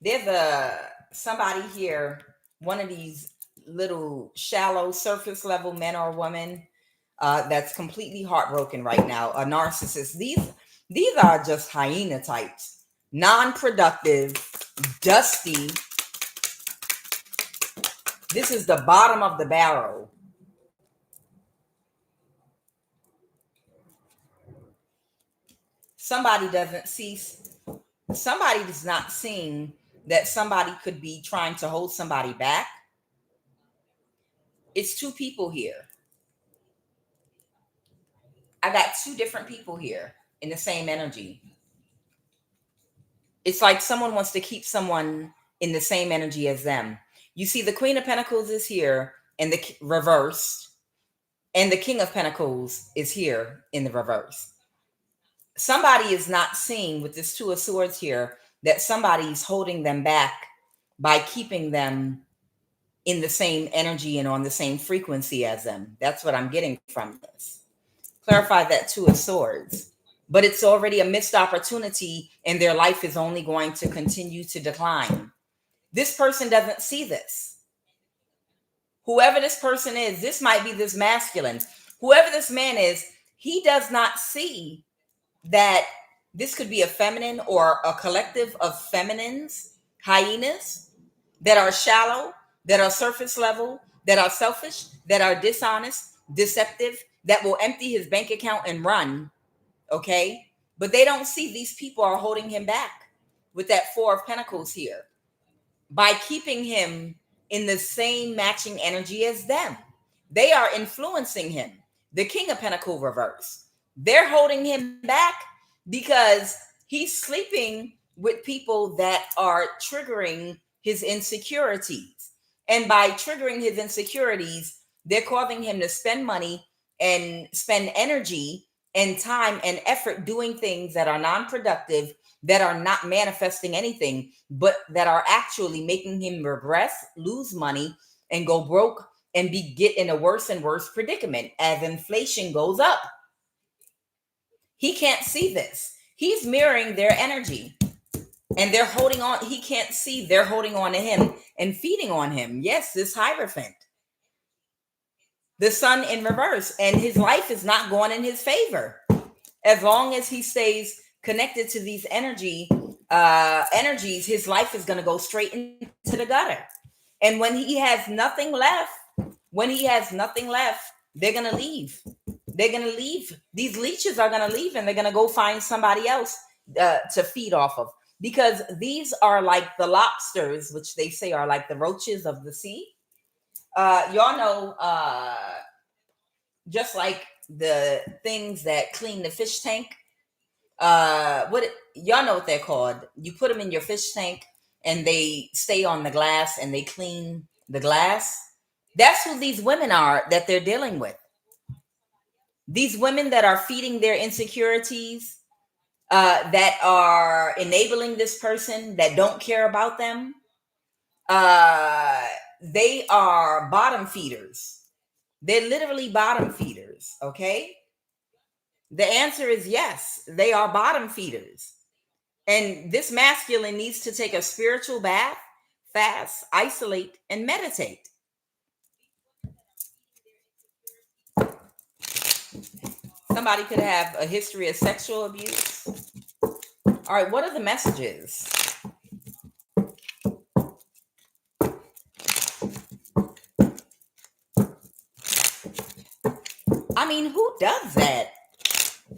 There's somebody here, one of these little shallow surface level men or women, that's completely heartbroken right now, a narcissist. These are just hyena types, non-productive, dusty. This is the bottom of the barrel. Somebody is not seeing that somebody could be trying to hold somebody back. It's two people here. I got two different people here in the same energy. It's like someone wants to keep someone in the same energy as them. You see, the Queen of Pentacles is here in the reverse, and the King of Pentacles is here in the reverse. Somebody is not seeing with this Two of Swords here that somebody's holding them back by keeping them in the same energy and on the same frequency as them. That's what I'm getting from this. Clarify that Two of Swords. But it's already a missed opportunity, and their life is only going to continue to decline. This person doesn't see this. Whoever this person is, this might be this masculine. Whoever this man is, he does not see that this could be a feminine or a collective of feminines, hyenas, that are shallow, that are surface level, that are selfish, that are dishonest, deceptive, that will empty his bank account and run. Okay? But they don't see these people are holding him back with that Four of Pentacles here by keeping him in the same matching energy as them. They are influencing him. The King of Pentacles reverse. They're holding him back because he's sleeping with people that are triggering his insecurities. And by triggering his insecurities, they're causing him to spend money and spend energy and time and effort doing things that are non-productive, that are not manifesting anything, but that are actually making him regress, lose money, and go broke and get in a worse and worse predicament as inflation goes up. He can't see this. He's mirroring their energy, and they're holding on. He can't see. They're holding on to him and feeding on him. Yes, this Hierophant, the sun in reverse, and his life is not going in his favor as long as he stays connected to these energies. His life is going to go straight into the gutter. And when he has nothing left, they're going to leave. They're going to leave. These leeches are going to leave, and they're going to go find somebody else to feed off of, because these are like the lobsters, which they say are like the roaches of the sea. Y'all know, just like the things that clean the fish tank, y'all know what they're called. You put them in your fish tank and they stay on the glass and they clean the glass. That's who these women are that they're dealing with. These women that are feeding their insecurities, that are enabling this person, that don't care about them. They are bottom feeders. They're literally bottom feeders. Okay. The answer is yes, they are bottom feeders. And this masculine needs to take a spiritual bath, fast, isolate, and meditate. Somebody could have a history of sexual abuse. All right, what are the messages? I mean, who does that?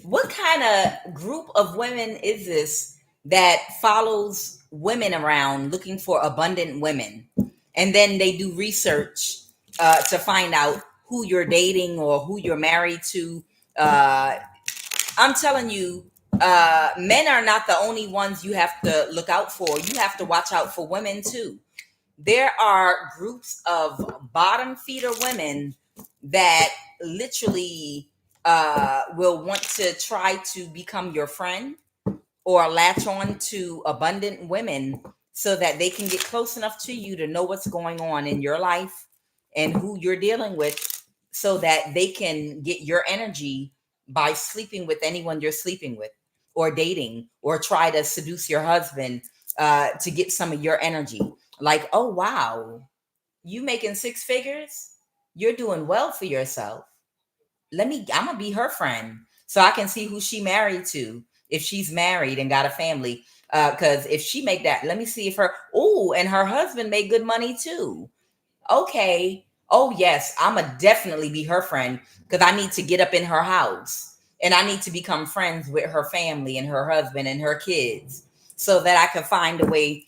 What kind of group of women is this that follows women around looking for abundant women? And then they do research to find out who you're dating or who you're married to. I'm telling you, men are not the only ones you have to look out for. You have to watch out for women too. There are groups of bottom feeder women that literally will want to try to become your friend or latch on to abundant women so that they can get close enough to you to know what's going on in your life and who you're dealing with, so that they can get your energy by sleeping with anyone you're sleeping with or dating, or try to seduce your husband to get some of your energy. Like, oh, wow, you making six figures? You're doing well for yourself. I'm gonna be her friend so I can see who she married to, if she's married and got a family. Because if she make that, let me see if and her husband made good money too. Okay. Oh yes, I'ma definitely be her friend, because I need to get up in her house and I need to become friends with her family and her husband and her kids, so that I can find a way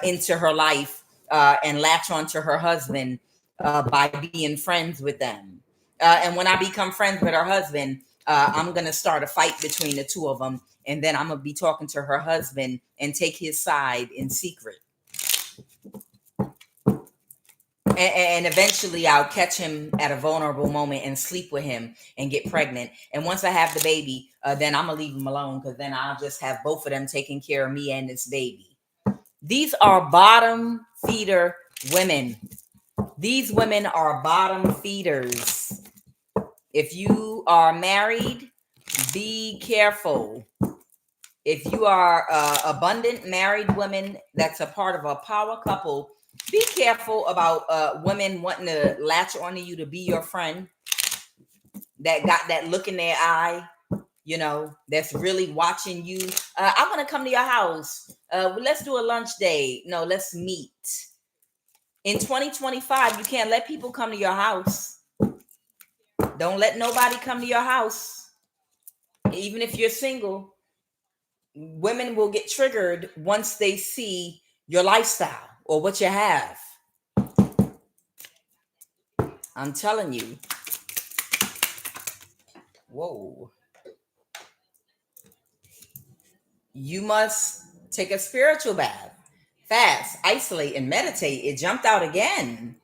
into her life and latch onto her husband by being friends with them. And when I become friends with her husband, I'm gonna start a fight between the two of them, and then I'm gonna be talking to her husband and take his side in secret. And eventually I'll catch him at a vulnerable moment and sleep with him and get pregnant. And once I have the baby, then I'm gonna leave him alone, because then I'll just have both of them taking care of me and this baby. These are bottom feeder women. These women are bottom feeders. If you are married, be careful. If you are abundant married women that's a part of a power couple, be careful about women wanting to latch onto you to be your friend, that got that look in their eye, that's really watching you. I want to come to your house. Let's do a lunch date. No, let's meet. In 2025, you can't let people come to your house. Don't let nobody come to your house. Even if you're single, women will get triggered once they see your lifestyle or what you have. I'm telling you. Whoa. You must take a spiritual bath, fast, isolate, and meditate. It jumped out again.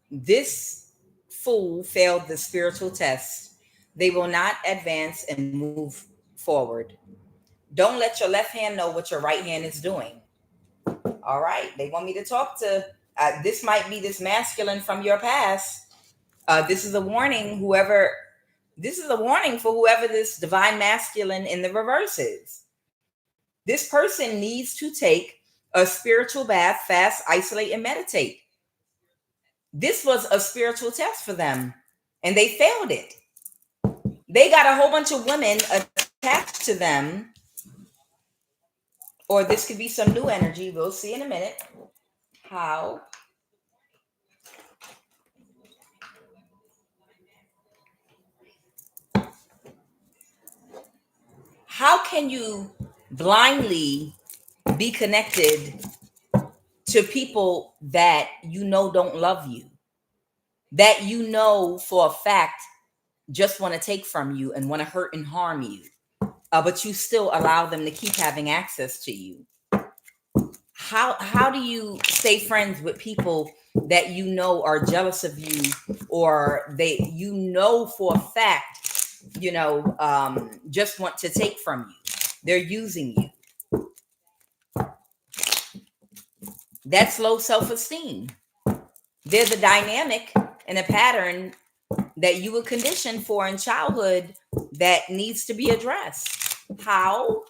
This fool failed the spiritual test. They will not advance and move forward. Don't let your left hand know what your right hand is doing. All right. They want me to talk to, this might be this masculine from your past. This is a warning. Whoever This is a warning for whoever this divine masculine in the reverse is. This person needs to take a spiritual bath, fast, isolate, and meditate. This was a spiritual test for them, and they failed it. They got a whole bunch of women attached to them, or this could be some new energy. We'll see in a minute. How can you blindly be connected to people that you know don't love you, that you know for a fact just want to take from you and want to hurt and harm you, but you still allow them to keep having access to you? How do you stay friends with people that you know are jealous of you, or you know for a fact, just want to take from you? They're using you. That's low self-esteem. They're the dynamic and a pattern that you were conditioned for in childhood that needs to be addressed. How?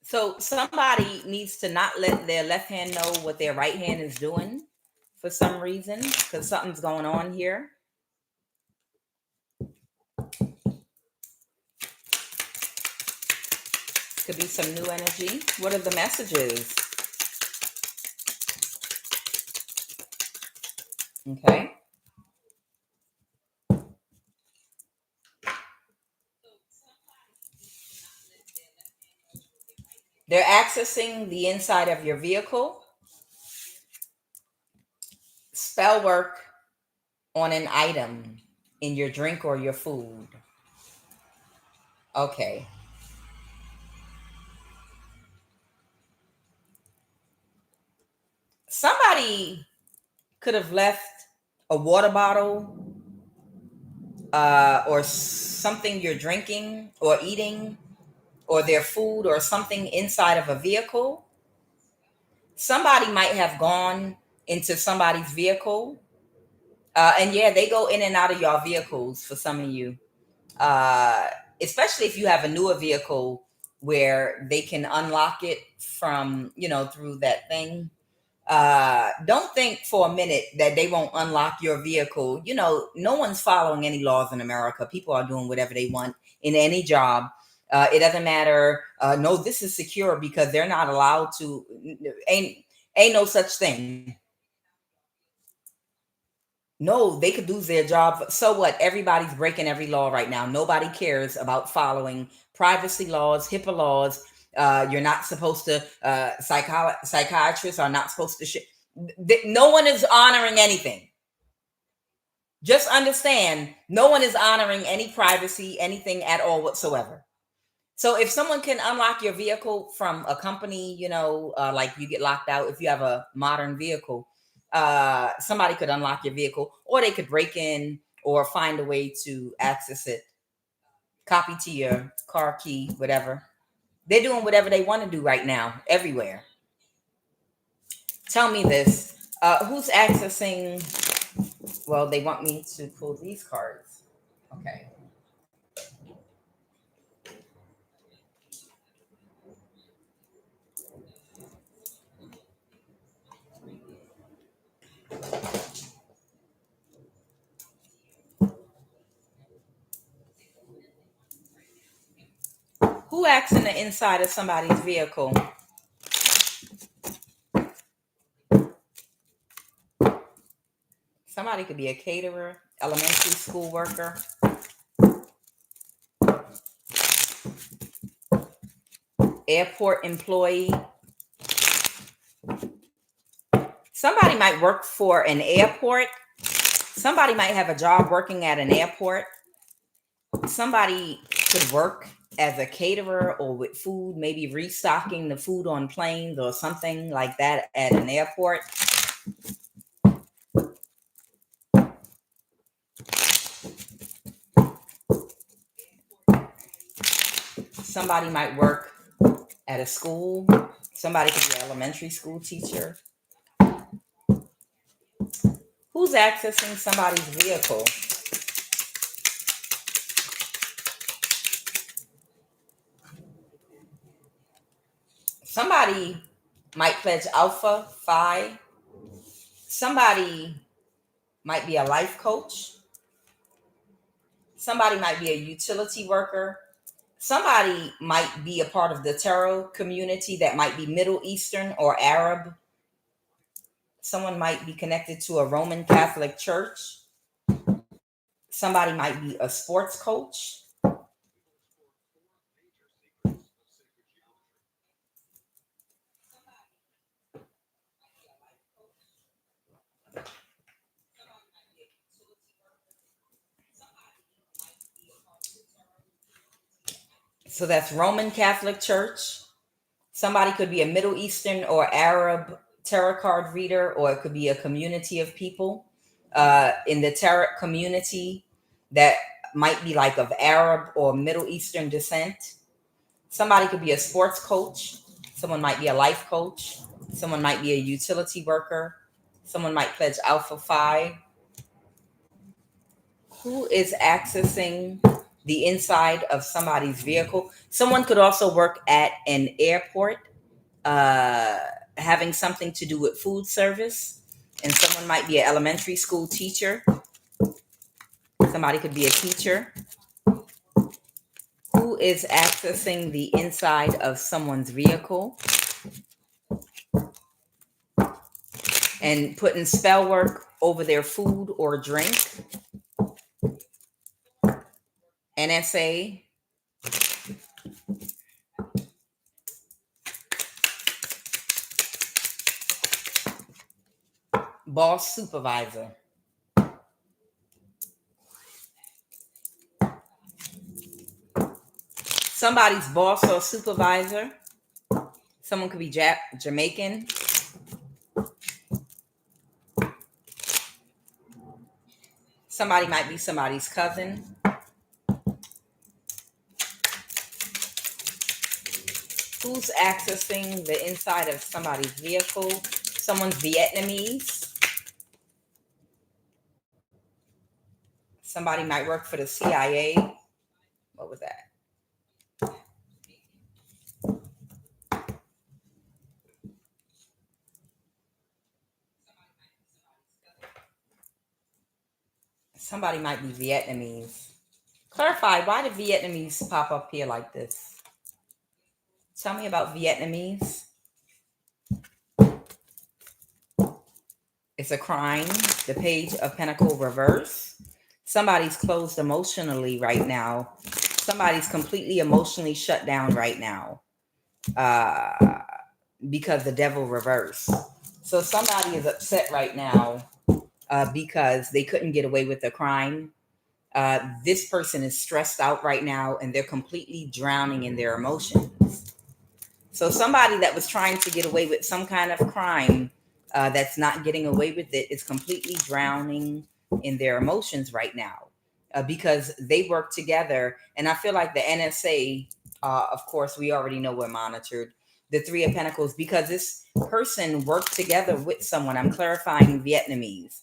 So somebody needs to not let their left hand know what their right hand is doing for some reason, because something's going on here. Could be some new energy. What are the messages? Okay. They're accessing the inside of your vehicle. Spell work on an item in your drink or your food. Okay. Somebody could have left a water bottle or something you're drinking or eating, or their food or something inside of a vehicle. Somebody might have gone into somebody's vehicle. And yeah, they go in and out of your vehicles for some of you. Especially if you have a newer vehicle where they can unlock it from, through that thing. Don't think for a minute that they won't unlock your vehicle. No one's following any laws in America. People are doing whatever they want in any job. It doesn't matter. No, this is secure because they're not allowed to. Ain't no such thing. No, they could lose their job. So what? Everybody's breaking every law right now. Nobody cares about following privacy laws, HIPAA laws. You're not supposed to, psychiatrists are not supposed to, no one is honoring anything. Just understand, no one is honoring any privacy, anything at all whatsoever. So if someone can unlock your vehicle from a company, like you get locked out if you have a modern vehicle, somebody could unlock your vehicle, or they could break in or find a way to access it, copy to your car key, whatever. They're doing whatever they want to do right now, everywhere. Tell me this. Who's accessing? Well, they want me to pull these cards. Okay. Who acts in the inside of somebody's vehicle? Somebody could be a caterer, elementary school worker. Airport employee. Somebody might work for an airport. Somebody might have a job working at an airport. Somebody could work as a caterer or with food, maybe restocking the food on planes or something like that at an airport. Somebody might work at a school. Somebody could be an elementary school teacher. Who Who's accessing somebody's vehicle? Somebody might pledge Alpha, Phi. Somebody might be a life coach. Somebody might be a utility worker. Somebody might be a part of the tarot community that might be Middle Eastern or Arab. Someone might be connected to a Roman Catholic church. Somebody might be a sports coach. So that's Roman Catholic Church. Somebody could be a Middle Eastern or Arab tarot card reader, or it could be a community of people in the tarot community that might be like of Arab or Middle Eastern descent. Somebody could be a sports coach. Someone might be a life coach. Someone might be a utility worker. Someone might pledge Alpha Phi. Who is accessing the inside of somebody's vehicle? Someone could also work at an airport, having something to do with food service. And someone might be an elementary school teacher. Somebody could be a teacher. Who is accessing the inside of someone's vehicle and putting spell work over their food or drink? NSA. Boss supervisor. Somebody's boss or supervisor. Someone could be Jamaican. Somebody might be somebody's cousin. Who's accessing the inside of somebody's vehicle? Someone's Vietnamese. Somebody might work for the CIA. What was that? Somebody might be Vietnamese. Clarify, why did Vietnamese pop up here like this? Tell me about Vietnamese. It's a crime. The Page of Pentacles reverse. Somebody's closed emotionally right now. Somebody's completely emotionally shut down right now because the devil reverse. So somebody is upset right now because they couldn't get away with the crime. This person is stressed out right now and they're completely drowning in their emotions. So somebody that was trying to get away with some kind of crime that's not getting away with it is completely drowning in their emotions right now because they work together. And I feel like the NSA, of course, we already know we're monitored. The Three of Pentacles, because this person worked together with someone. I'm clarifying Vietnamese.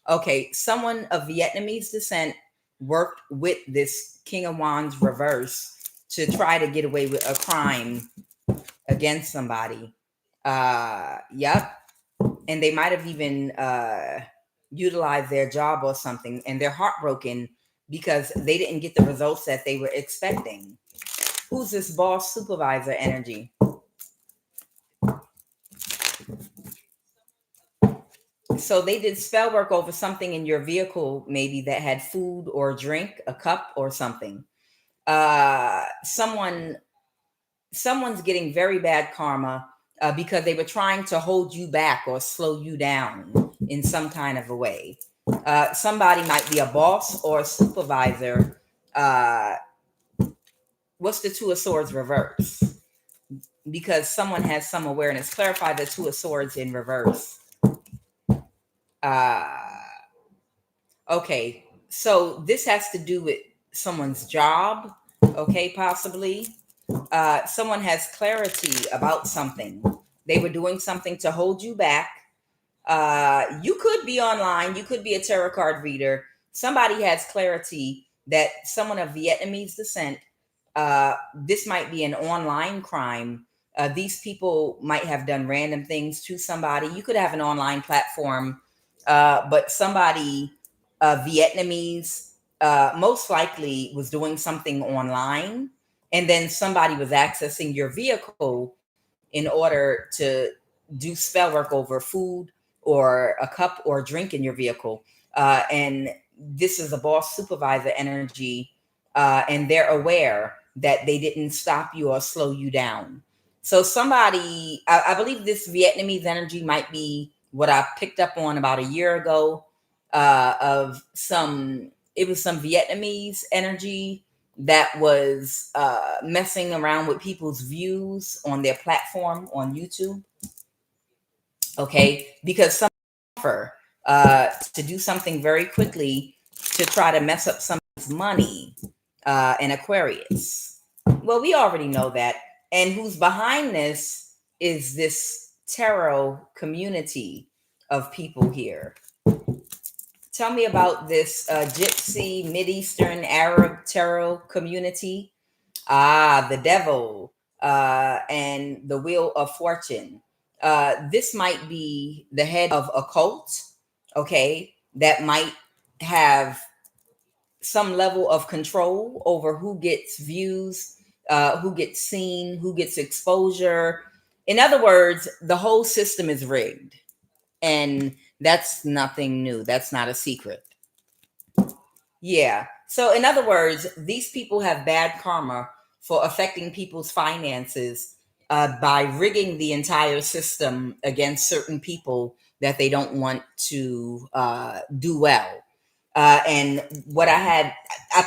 Okay, someone of Vietnamese descent worked with this King of Wands reverse to try to get away with a crime against somebody. Yep. And they might have even utilized their job or something, and they're heartbroken because they didn't get the results that they were expecting. Who's this boss supervisor energy? So they did spell work over something in your vehicle, maybe that had food or drink, a cup or something. Someone's getting very bad karma because they were trying to hold you back or slow you down in some kind of a way. Somebody might be a boss or a supervisor. What's the Two of Swords reverse? Because someone has some awareness. Clarify the Two of Swords in reverse. Okay, so this has to do with someone's job. Okay, possibly. Someone has clarity about something. They were doing something to hold you back. You could be online, you could be a tarot card reader. Somebody has clarity that someone of Vietnamese descent, this might be an online crime. These people might have done random things to somebody. You could have an online platform, but somebody, Vietnamese, most likely was doing something online, and then somebody was accessing your vehicle in order to do spell work over food or a cup or a drink in your vehicle. And this is a boss supervisor energy, and they're aware that they didn't stop you or slow you down. So somebody, I believe this Vietnamese energy might be what I picked up on about a year ago, of some, it was some Vietnamese energy that was messing around with people's views on their platform on YouTube. Okay, because some offer to do something very quickly to try to mess up somebody's money, in Aquarius. Well, we already know that. And who's behind this is this tarot community of people here. Tell me about this Gypsy, Mideastern, Arab tarot community. The devil, and the wheel of fortune. This might be the head of occult, okay, that might have some level of control over who gets views, who gets seen, who gets exposure. In other words, the whole system is rigged. And that's nothing new. That's not a secret. Yeah. So, in other words, these people have bad karma for affecting people's finances, by rigging the entire system against certain people that they don't want to do well. And what I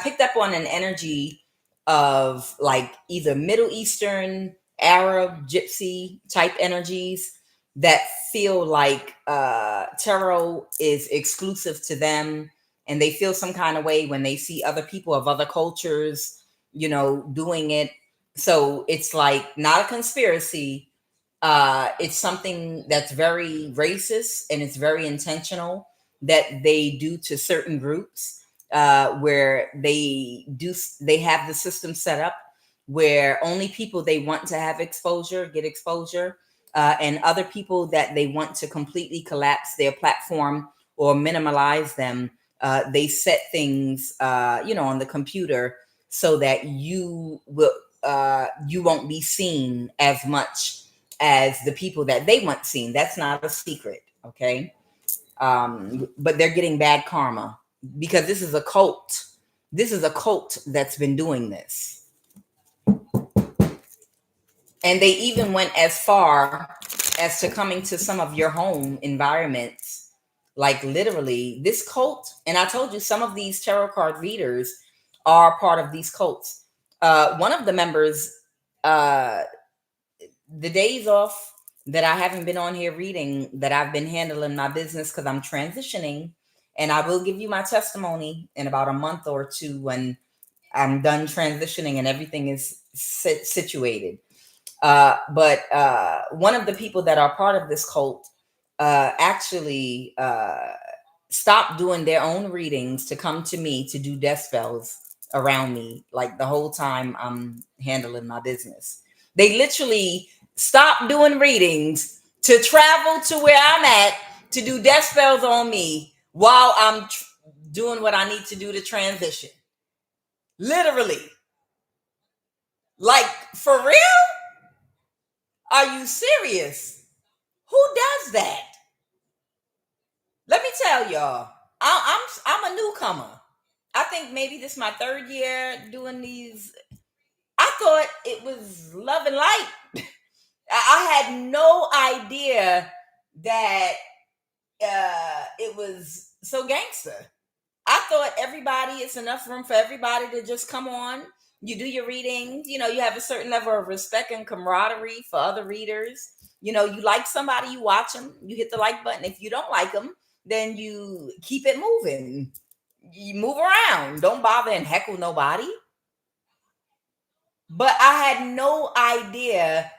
picked up on an energy of like either Middle Eastern, Arab, Gypsy type energies that feel like tarot is exclusive to them, and they feel some kind of way when they see other people of other cultures, doing it. So it's like not a conspiracy. It's something that's very racist and it's very intentional that they do to certain groups, where they have the system set up where only people they want to have exposure get exposure, and other people that they want to completely collapse their platform or minimalize them, they set things, on the computer so that you won't be seen as much as the people that they want seen. That's not a secret, okay? But they're getting bad karma because this is a cult. This is a cult that's been doing this. And they even went as far as to coming to some of your home environments. Like literally, this cult, and I told you some of these tarot card readers are part of these cults. One of the members, uh, the days off that I haven't been on here reading, that I've been handling my business because I'm transitioning, and I will give you my testimony in about a month or two when I'm done transitioning and everything is situated. But one of the people that are part of this cult actually stopped doing their own readings to come to me to do death spells around me, like the whole time I'm handling my business. They literally stopped doing readings to travel to where I'm at to do death spells on me while I'm doing what I need to do to transition. Literally. Like, for real? Are you serious? Who does that? Let me tell y'all, I'm a newcomer. I think maybe this is my third year doing these. I thought it was love and light. I had no idea that it was so gangster. I thought it's enough room for everybody to just come on. You do your readings, you have a certain level of respect and camaraderie for other readers. You like somebody, you watch them, you hit the like button. If you don't like them, then you keep it moving. You move around. Don't bother and heckle nobody. But I had no idea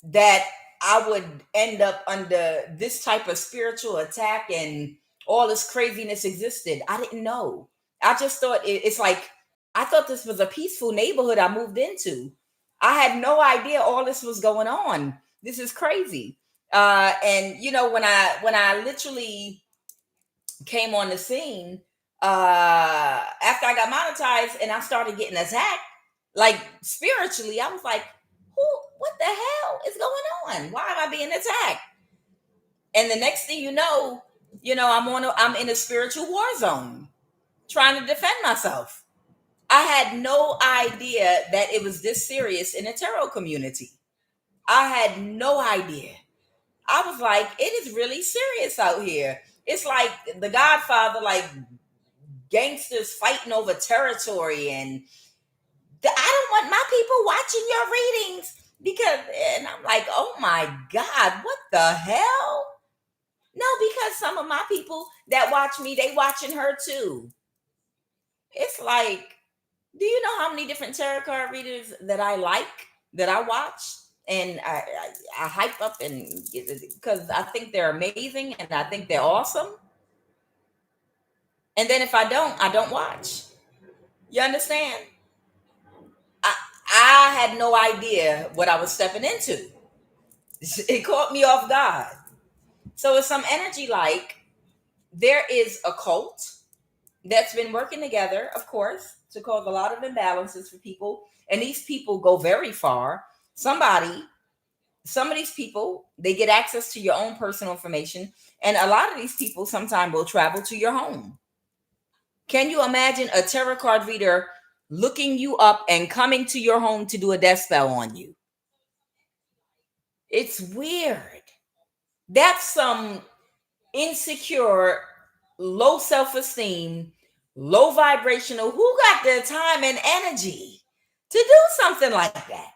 that I would end up under this type of spiritual attack and all this craziness existed. I didn't know. I just thought it's like, I thought this was a peaceful neighborhood I moved into. I had no idea all this was going on. This is crazy. And you know, when I literally came on the scene, after I got monetized and I started getting attacked, like spiritually, I was like, who, what the hell is going on? Why am I being attacked? And the next thing I'm in a spiritual war zone trying to defend myself. I had no idea that it was this serious in the tarot community. I had no idea. I was like, it is really serious out here. It's like The Godfather, like gangsters fighting over territory, and I don't want my people watching your readings because, and I'm like, oh my God, what the hell? No, because some of my people that watch me, they watching her too. It's like, do you know how many different tarot card readers that I like, that I watch? And I hype up, and because I think they're amazing and I think they're awesome. And then if I don't watch. You understand? I had no idea what I was stepping into. It caught me off guard. So it's some energy like there is a cult that's been working together, of course, to cause a lot of imbalances for people. And these people go very far. Some of these people, they get access to your own personal information. And a lot of these people sometimes will travel to your home. Can you imagine a tarot card reader looking you up and coming to your home to do a death spell on you? It's weird. That's some insecure, low self-esteem, low vibrational. Who got the time and energy to do something like that?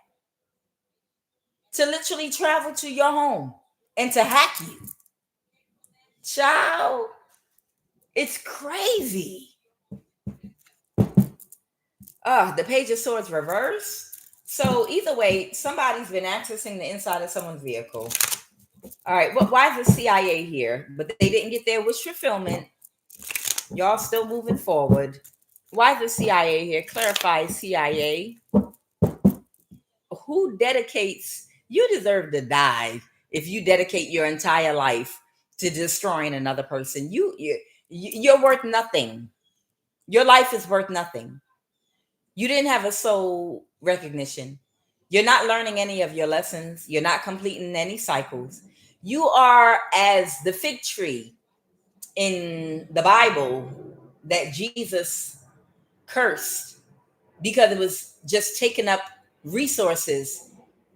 To literally travel to your home and to hack you. Child, it's crazy. The Page of Swords reverse. So either way, somebody's been accessing the inside of someone's vehicle. All right, well, why is the CIA here? But they didn't get their wish fulfillment. Y'all still moving forward. Why is the CIA here? Clarify CIA. Who dedicates? You deserve to die if you dedicate your entire life to destroying another person. You're worth nothing. Your life is worth nothing. You didn't have a soul recognition. You're not learning any of your lessons. You're not completing any cycles. You are as the fig tree in the Bible that Jesus cursed because it was just taking up resources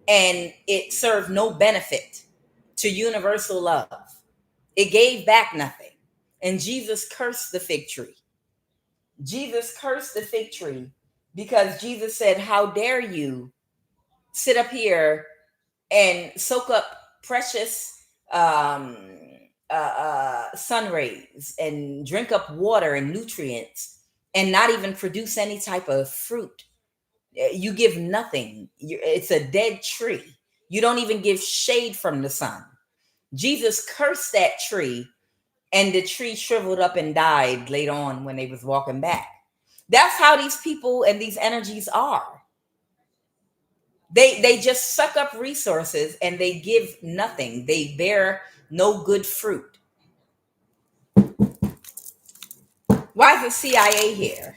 and it served no benefit to universal love. It gave back nothing. And Jesus cursed the fig tree. Jesus cursed the fig tree because Jesus said, how dare you sit up here and soak up precious sun rays and drink up water and nutrients and not even produce any type of fruit. You give nothing. It's a dead tree. You don't even give shade from the sun. Jesus cursed that tree, and the tree shriveled up and died later on when they was walking back. That's how these people and these energies are. They just suck up resources and they give nothing. They bear no good fruit. Why is the CIA here?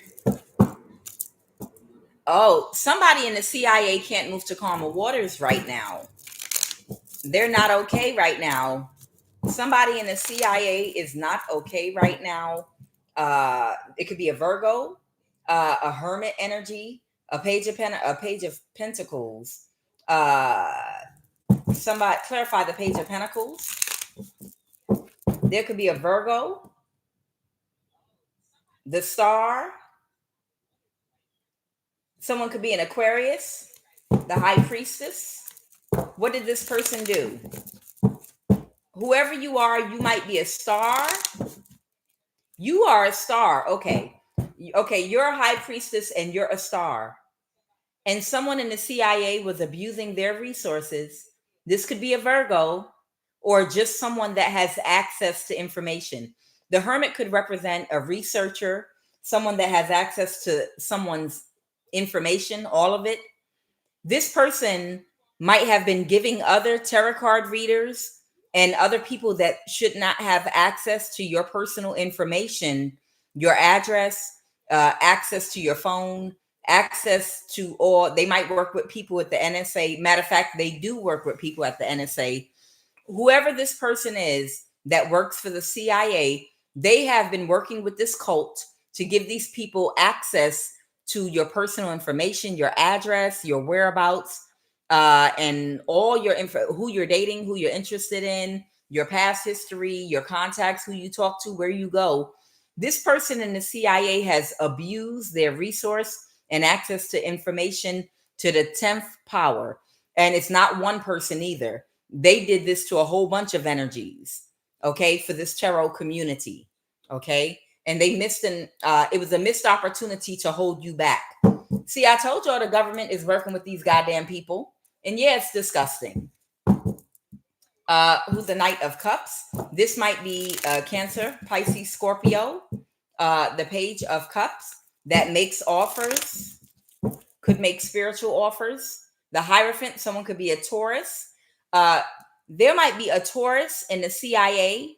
Oh, somebody in the CIA can't move to calmer waters right now. They're not okay right now. Somebody in the CIA is not okay right now. It could be a Virgo, a hermit energy, a page of pentacles. Somebody clarify the page of pentacles. There could be a Virgo, the star. Someone could be an Aquarius, the high priestess. What did this person do? Whoever you are, you might be a star. You are a star. Okay, you're a high priestess and you're a star. And someone in the CIA was abusing their resources This could be a Virgo or just someone that has access to information. The Hermit could represent a researcher, someone that has access to someone's information, all of it. This person might have been giving other tarot card readers and other people that should not have access to your personal information, your address, access to your phone, access to, or they might work with people at the NSA. Matter of fact, they do work with people at the NSA. Whoever this person is that works for the CIA, they have been working with this cult to give these people access to your personal information, your address, your whereabouts, and all your info, who you're dating, who you're interested in, your past history, your contacts, who you talk to, where you go. This person in the CIA has abused their resource and access to information to the 10th power. And it's not one person either. They did this to a whole bunch of energies, okay, for this tarot community, okay? And they missed it was a missed opportunity to hold you back. See, I told y'all the government is working with these goddamn people. And yeah, it's disgusting. Who's the Knight of Cups? This might be Cancer, Pisces, Scorpio. The Page of Cups that makes offers, could make spiritual offers. The Hierophant, someone could be a Taurus. There might be a Taurus in the CIA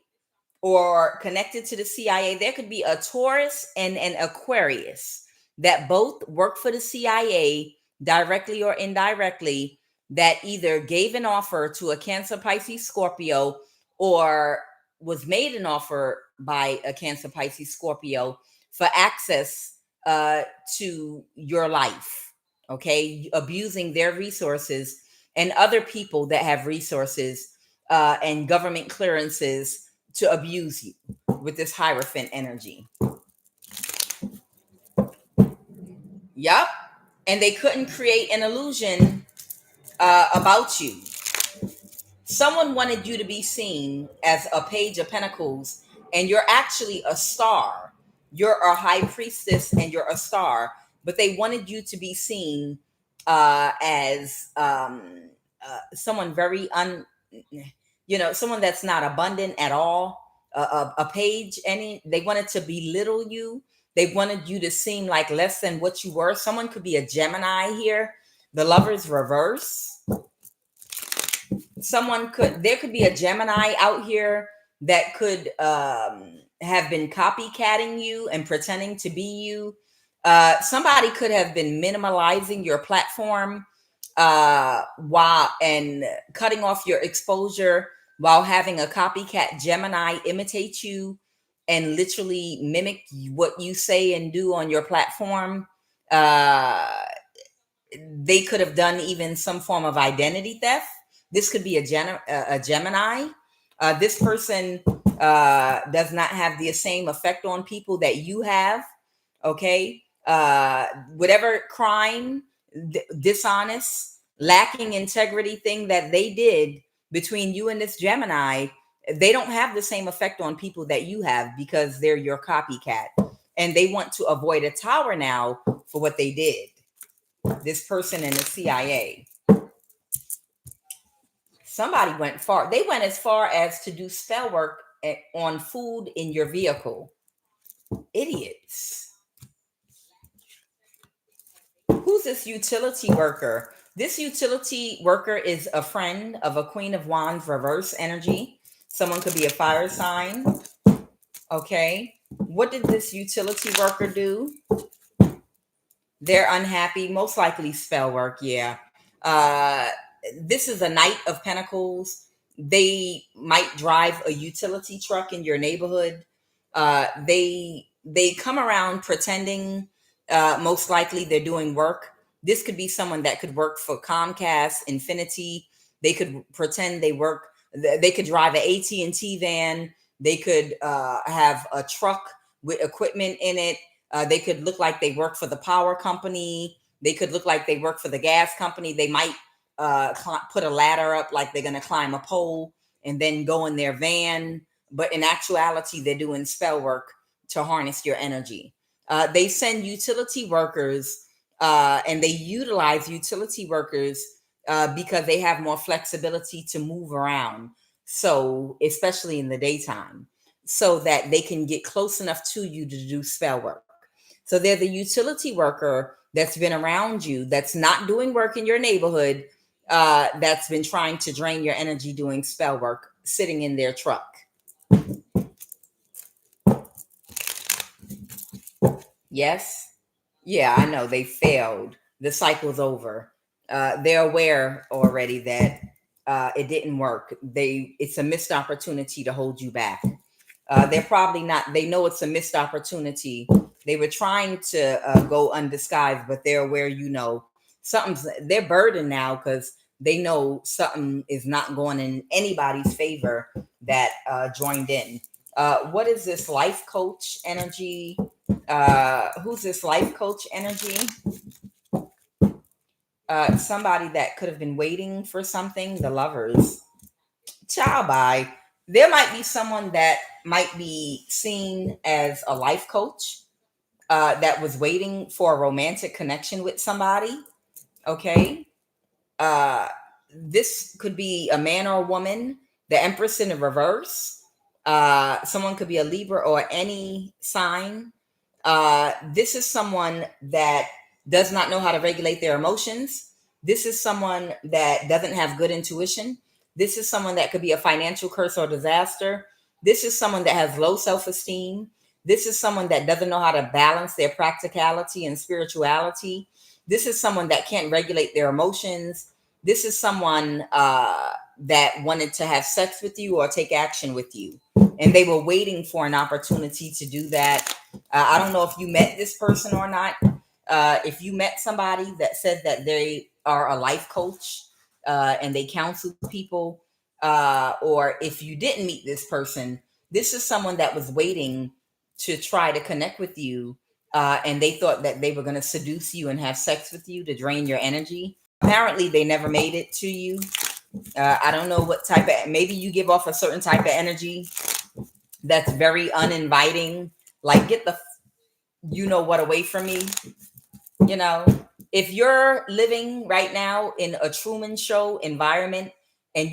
or connected to the CIA. There could be a Taurus and an Aquarius that both work for the CIA directly or indirectly, that either gave an offer to a Cancer, Pisces, Scorpio, or was made an offer by a Cancer, Pisces, Scorpio for access to your life, okay? Abusing their resources and other people that have resources and government clearances to abuse you with this Hierophant energy. Yup. And they couldn't create an illusion about you. Someone wanted you to be seen as a Page of Pentacles, and you're actually a star. You're a high priestess and you're a star, but they wanted you to be seen as someone very someone that's not abundant at all. A page, they wanted to belittle you. They wanted you to seem like less than what you were. Someone could be a Gemini here. The Lover's reverse. There could be a Gemini out here that could have been copycatting you and pretending to be you. Somebody could have been minimalizing your platform while and cutting off your exposure while having a copycat Gemini imitate you and literally mimic what you say and do on your platform. They could have done even some form of identity theft. This could be a Gemini. This person does not have the same effect on people that you have. Okay. Whatever crime, dishonest, lacking integrity thing that they did between you and this Gemini, they don't have the same effect on people that you have because they're your copycat. And they want to avoid a tower now for what they did. This person in the CIA. Somebody went far. They went as far as to do spell work on food in your vehicle. Idiots. Who's this utility worker? This utility worker is a friend of a Queen of Wands reverse energy. Someone could be a fire sign. Okay. What did this utility worker do? They're unhappy, most likely spell work. Yeah. This is a Knight of Pentacles. They might drive a utility truck in your neighborhood. They come around pretending most likely they're doing work. This could be someone that could work for Comcast, Infinity. They could pretend they work. They could drive an AT&T van. They could have a truck with equipment in it. They could look like they work for the power company. They could look like they work for the gas company. They might put a ladder up like they're going to climb a pole and then go in their van. But in actuality, they're doing spell work to harness your energy. They send utility workers and they utilize utility workers because they have more flexibility to move around. So, especially in the daytime, so that they can get close enough to you to do spell work. So, they're the utility worker that's been around you, that's not doing work in your neighborhood, that's been trying to drain your energy doing spell work, sitting in their truck. Yes. Yeah, I know they failed. The cycle's over. They're aware already that it didn't work. It's a missed opportunity to hold you back. They're probably not. They know it's a missed opportunity. They were trying to go undisguised, but they're aware. Something's. They're burdened now because they know something is not going in anybody's favor that joined in. What is this life coach energy? Who's this life coach energy? Somebody that could have been waiting for something. The Lovers. Child by. There might be someone that might be seen as a life coach that was waiting for a romantic connection with somebody. Okay. This could be a man or a woman. The Empress in the reverse. Someone could be a Libra or any sign. This is someone that does not know how to regulate their emotions. This is someone that doesn't have good intuition. This is someone that could be a financial curse or disaster. This is someone that has low self-esteem. This is someone that doesn't know how to balance their practicality and spirituality. This is someone that can't regulate their emotions. This is someone that wanted to have sex with you or take action with you. And they were waiting for an opportunity to do that. I don't know if you met this person or not. If you met somebody that said that they are a life coach and they counsel people, or if you didn't meet this person, this is someone that was waiting to try to connect with you, and they thought that they were going to seduce you and have sex with you to drain your energy. Apparently, they never made it to you. I don't know what type of, maybe you give off a certain type of energy that's very uninviting. Like, get the what away from me. If you're living right now in a Truman Show environment and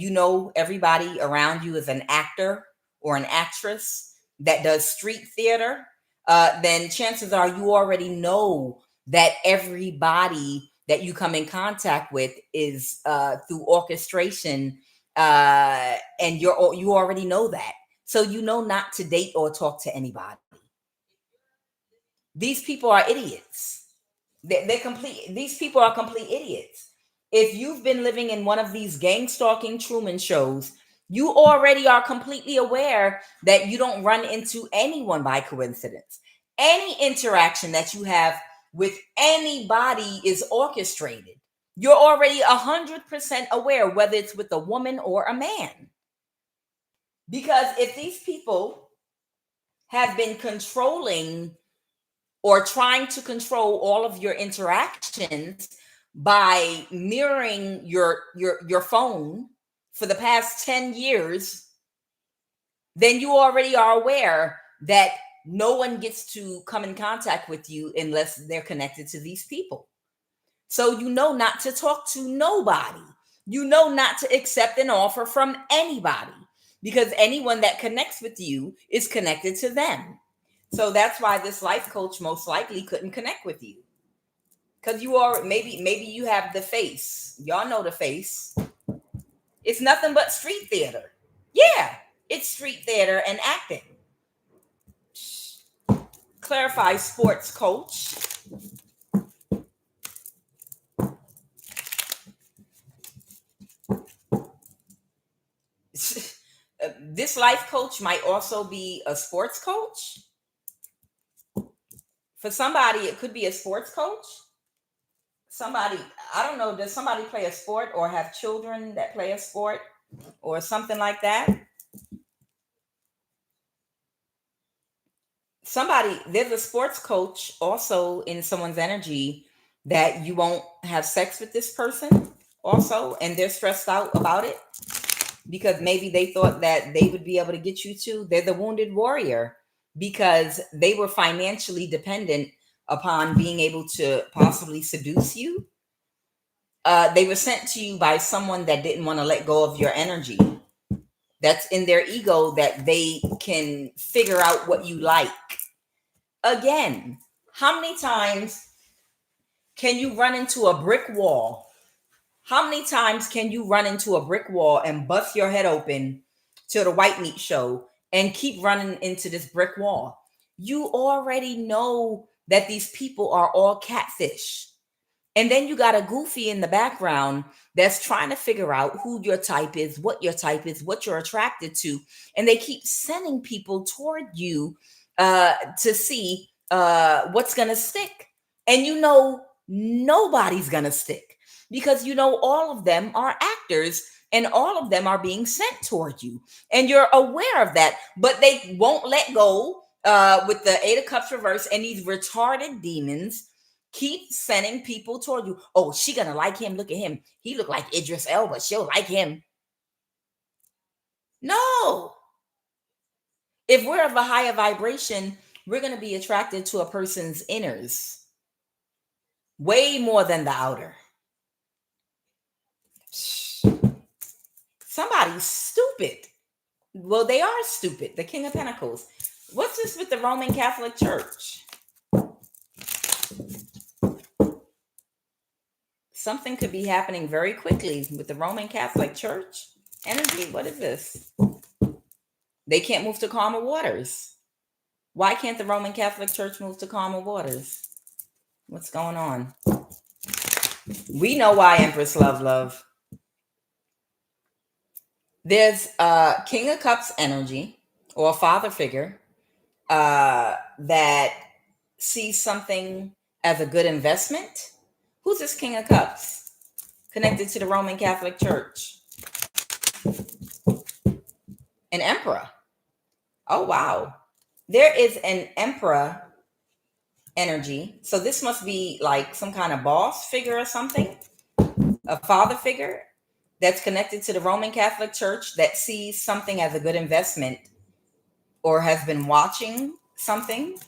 everybody around you is an actor or an actress that does street theater, then chances are you already know that everybody that you come in contact with is through orchestration, and you already know that. So not to date or talk to anybody. These people are idiots. These people are complete idiots. If you've been living in one of these gang stalking Truman shows, you already are completely aware that you don't run into anyone by coincidence. Any interaction that you have with anybody is orchestrated. You're already 100% aware whether it's with a woman or a man. Because if these people have been controlling or trying to control all of your interactions by mirroring your phone for the past 10 years, then you already are aware that no one gets to come in contact with you unless they're connected to these people. So not to talk to nobody. Not to accept an offer from anybody, because anyone that connects with you is connected to them. So that's why this life coach most likely couldn't connect with you, because you are maybe you have the face. Y'all know the face. It's nothing but street theater. Yeah, it's street theater and acting. Clarify sports coach. This life coach might also be a sports coach. For somebody, it could be a sports coach. Somebody, I don't know, does somebody play a sport or have children that play a sport or something like that? There's a sports coach also in someone's energy that you won't have sex with this person also, and they're stressed out about it because maybe they thought that they would be able to get you to. They're the wounded warrior because they were financially dependent upon being able to possibly seduce you. They were sent to you by someone that didn't want to let go of your energy. That's in their ego, that they can figure out what you like. Again, how many times can you run into a brick wall? How many times can you run into a brick wall and bust your head open to the white meat show and keep running into this brick wall? You already know that these people are all catfish. And then you got a goofy in the background that's trying to figure out who your type is, what you're attracted to. And they keep sending people toward you to see what's going to stick. And you know, nobody's going to stick, because you know all of them are actors and all of them are being sent toward you. And you're aware of that, but they won't let go with the Eight of Cups reverse, and these retarded demons keep sending people toward you. Oh, she gonna like him. Look at him. He look like Idris Elba. She'll like him. No. If we're of a higher vibration, we're gonna be attracted to a person's inners way more than the outer. Somebody's stupid. Well, they are stupid. The King of Pentacles. What's this with the Roman Catholic Church? Something could be happening very quickly with the Roman Catholic Church energy. What is this? They can't move to calmer waters. Why can't the Roman Catholic Church move to calmer waters? What's going on? We know why, Empress Love. There's a King of Cups energy or a father figure that sees something as a good investment. Who's this King of Cups? Connected to the Roman Catholic Church. An emperor. Oh, wow. There is an emperor energy. So this must be like some kind of boss figure or something. A father figure that's connected to the Roman Catholic Church that sees something as a good investment or has been watching something.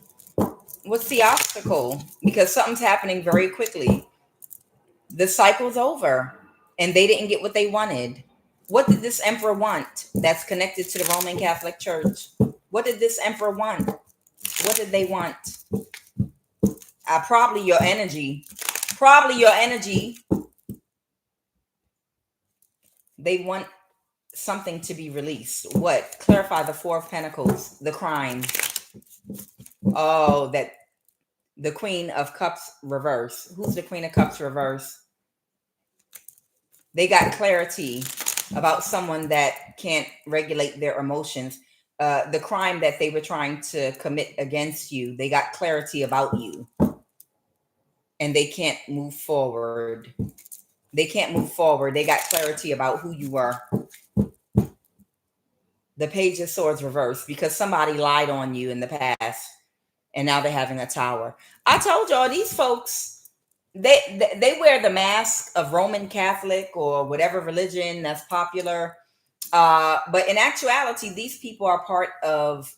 What's the obstacle? Because something's happening very quickly. The cycle's over and they didn't get what they wanted. What did this emperor want that's connected to the Roman Catholic Church? What did this emperor want? What did they want? Probably your energy. They want something to be released. What? Clarify the Four of Pentacles, the crime. Oh, that the Queen of Cups reverse. Who's the Queen of Cups reverse? They got clarity about someone that can't regulate their emotions. The crime that they were trying to commit against you, they got clarity about you. And they can't move forward. They got clarity about who you are. The Page of Swords reversed because somebody lied on you in the past. And now they're having a tower. I told y'all, these folks, they wear the mask of Roman Catholic or whatever religion that's popular. But in actuality, these people are part of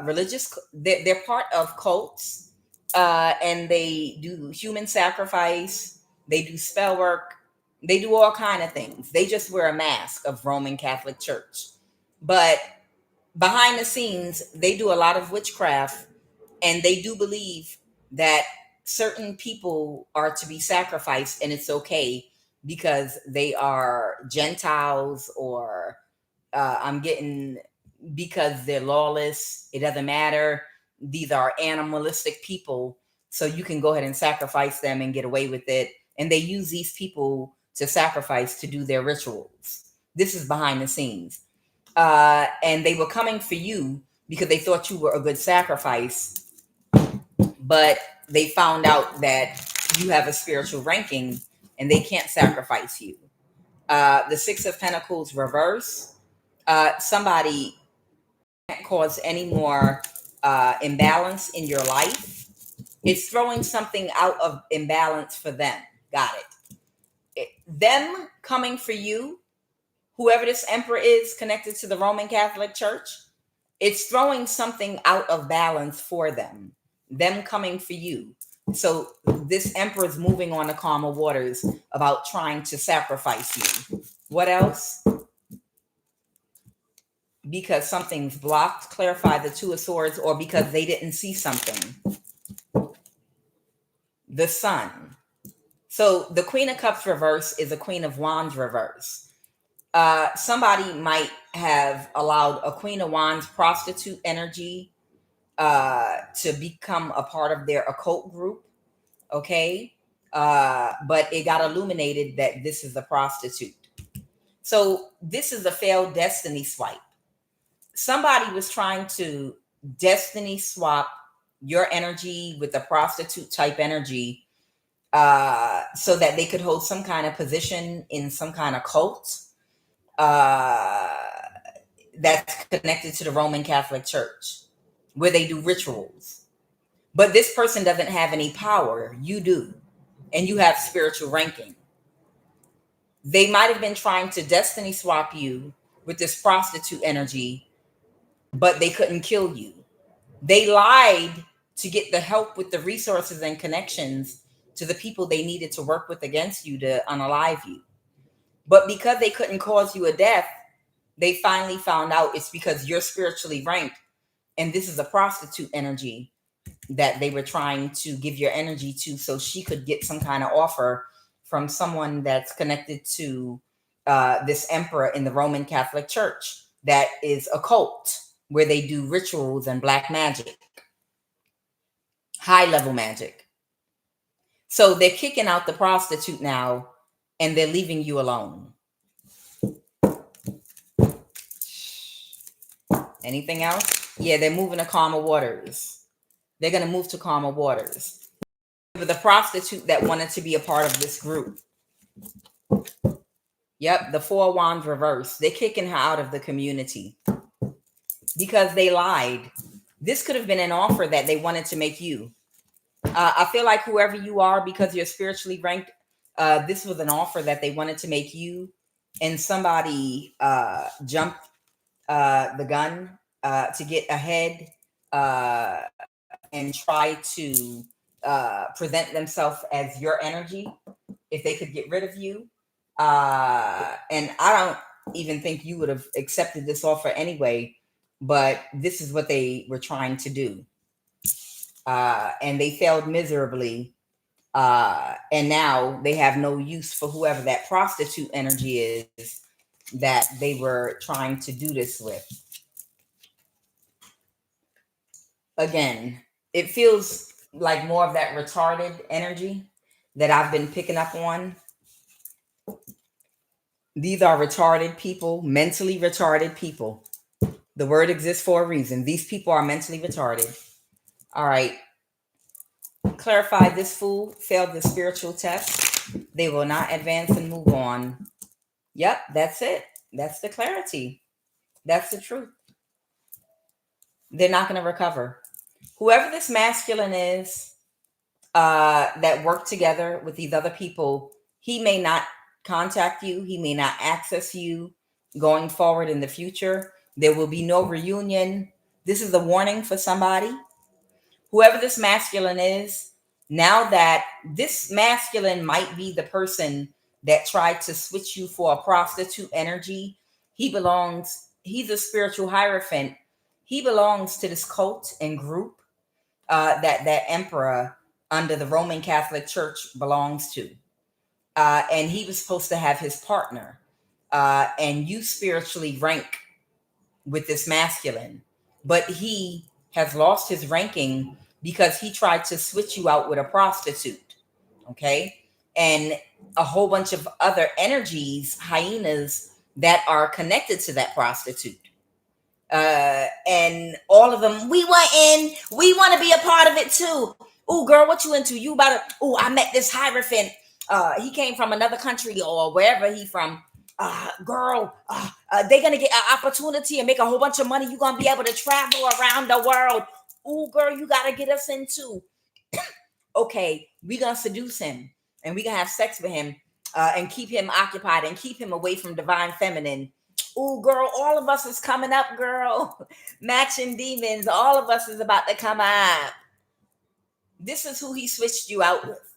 religious, they're part of cults. And they do human sacrifice. They do spell work. They do all kind of things. They just wear a mask of Roman Catholic Church. But behind the scenes, they do a lot of witchcraft. And they do believe that certain people are to be sacrificed, and it's okay because they are Gentiles or because they're lawless. It doesn't matter. These are animalistic people. So you can go ahead and sacrifice them and get away with it. And they use these people to sacrifice to do their rituals. This is behind the scenes. And they were coming for you because they thought you were a good sacrifice. But they found out that you have a spiritual ranking and they can't sacrifice you. The Six of Pentacles reverse. Somebody can't cause any more imbalance in your life. It's throwing something out of imbalance for them. Got it. Them coming for you, whoever this emperor is connected to the Roman Catholic Church, it's throwing something out of balance for them. Them coming for you. So this emperor is moving on the calmer waters about trying to sacrifice you. What else? Because something's blocked, clarify the Two of Swords, or because they didn't see something. The Sun. So the Queen of Cups reverse is a Queen of Wands reverse. Somebody might have allowed a Queen of Wands prostitute energy to become a part of their occult group. Okay. But it got illuminated that this is a prostitute. So this is a failed destiny swipe. Somebody was trying to destiny swap your energy with the prostitute type energy so that they could hold some kind of position in some kind of cult uh, that's connected to the Roman Catholic Church, where they do rituals. But this person doesn't have any power. You do. And you have spiritual ranking. They might have been trying to destiny swap you with this prostitute energy, but they couldn't kill you. They lied to get the help with the resources and connections to the people they needed to work with against you to unalive you. But because they couldn't cause you a death, they finally found out it's because you're spiritually ranked. And this is a prostitute energy that they were trying to give your energy to so she could get some kind of offer from someone that's connected to this emperor in the Roman Catholic Church that is a cult where they do rituals and black magic, high level magic. So they're kicking out the prostitute now and they're leaving you alone. Anything else? Yeah, they're moving to calmer waters. They're going to move to calmer waters. The prostitute that wanted to be a part of this group. Yep, the Four of Wands reverse. They're kicking her out of the community because they lied. This could have been an offer that they wanted to make you. I feel like whoever you are, because you're spiritually ranked, this was an offer that they wanted to make you, and somebody jumped the gun to get ahead and try to present themselves as your energy if they could get rid of you. And I don't even think you would have accepted this offer anyway, but this is what they were trying to do. And they failed miserably. And now they have no use for whoever that prostitute energy is that they were trying to do this with. Again, it feels like more of that retarded energy that I've been picking up on. These are retarded people, mentally retarded people. The word exists for a reason. These people are mentally retarded. All right. Clarify, this fool failed the spiritual test. They will not advance and move on. Yep, that's it. That's the clarity. That's the truth. They're not going to recover. Whoever this masculine is that worked together with these other people, he may not contact you. He may not access you going forward in the future. There will be no reunion. This is a warning for somebody. Whoever this masculine is, now that this masculine might be the person that tried to switch you for a prostitute energy, he's a spiritual hierophant. He belongs to this cult and group that emperor under the Roman Catholic Church belongs to. And he was supposed to have his partner. And you spiritually rank with this masculine. But he has lost his ranking because he tried to switch you out with a prostitute. Okay. And a whole bunch of other energies, hyenas, that are connected to that prostitute. And all of them, we want to be a part of it too. Oh, girl, what you into? You about to, oh, I met this hierophant. He came from another country or wherever he from. Girl, they're going to get an opportunity and make a whole bunch of money. You're going to be able to travel around the world. Oh, girl, you got to get us into. Okay, we're going to seduce him and we're going to have sex with him and keep him occupied and keep him away from divine feminine. Oh, girl, all of us is coming up, girl. Matching demons. All of us is about to come up. This is who he switched you out with.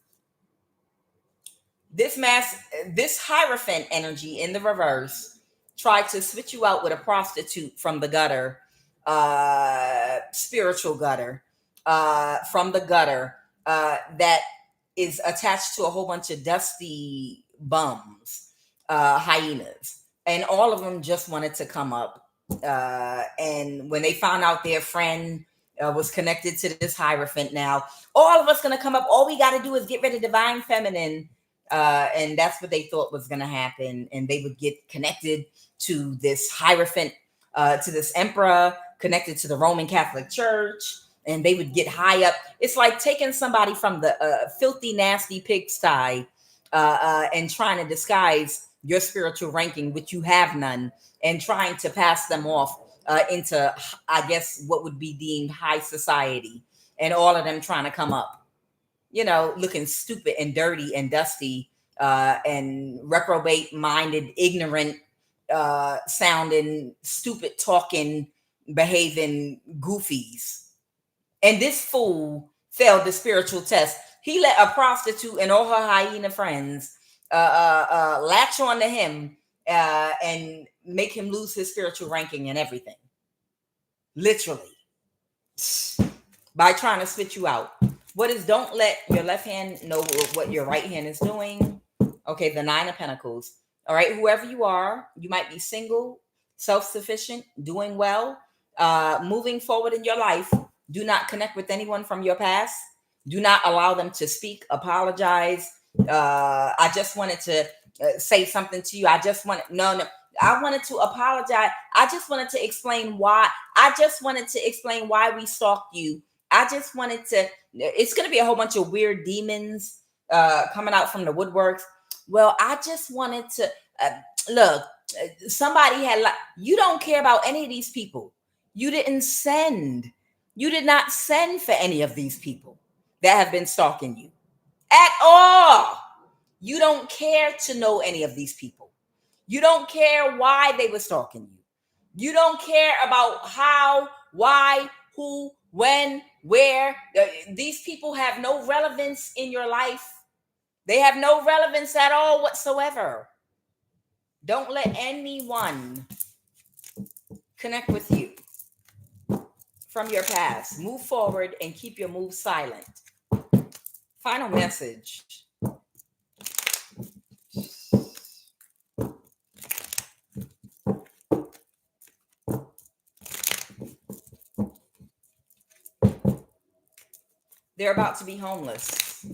This Hierophant energy in the reverse tried to switch you out with a prostitute from the gutter, spiritual gutter, from the gutter, that is attached to a whole bunch of dusty bums, hyenas, and all of them just wanted to come up. And when they found out their friend was connected to this Hierophant, now all of us gonna come up. All we got to do is get rid of divine feminine, and that's what they thought was going to happen. And they would get connected to this Hierophant, to this emperor, connected to the Roman Catholic Church, and they would get high up. It's like taking somebody from the filthy, nasty pigsty, and trying to disguise your spiritual ranking, which you have none, and trying to pass them off into, I guess, what would be deemed high society, and all of them trying to come up, looking stupid and dirty and dusty, and reprobate minded, ignorant, sounding, stupid talking, behaving goofies. And this fool failed the spiritual test. He let a prostitute and all her hyena friends latch on to him, and make him lose his spiritual ranking and everything. Literally. By trying to switch you out. What is, don't let your left hand know what your right hand is doing. Okay, the Nine of Pentacles. All right, whoever you are, you might be single, self-sufficient, doing well, moving forward in your life. Do not connect with anyone from your past. Do not allow them to speak, apologize. I just wanted to say something to you. I wanted to apologize. I just wanted to explain why. We stalked you. I just wanted to, it's going to be a whole bunch of weird demons coming out from the woodworks. Well, I just wanted to, look, somebody had, you don't care about any of these people. You did not send for any of these people that have been stalking you at all. You don't care to know any of these people. You don't care why they were stalking you. You don't care about how, why, who, when, where. These people have no relevance in your life. They have no relevance at all whatsoever. Don't let anyone connect with you from your past. Move forward and keep your moves silent. Final message. They're about to be homeless.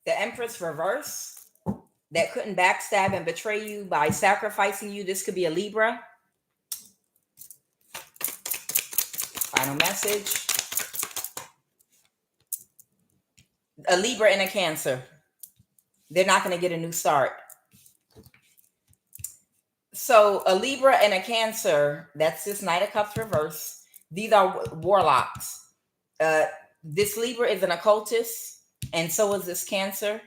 The Empress reverse, that couldn't backstab and betray you by sacrificing you. This could be a Libra. Final message. A Libra and a Cancer. They're not going to get a new start. So a Libra and a Cancer, that's this Knight of Cups reverse. These are warlocks. This Libra is an occultist, and so is this Cancer.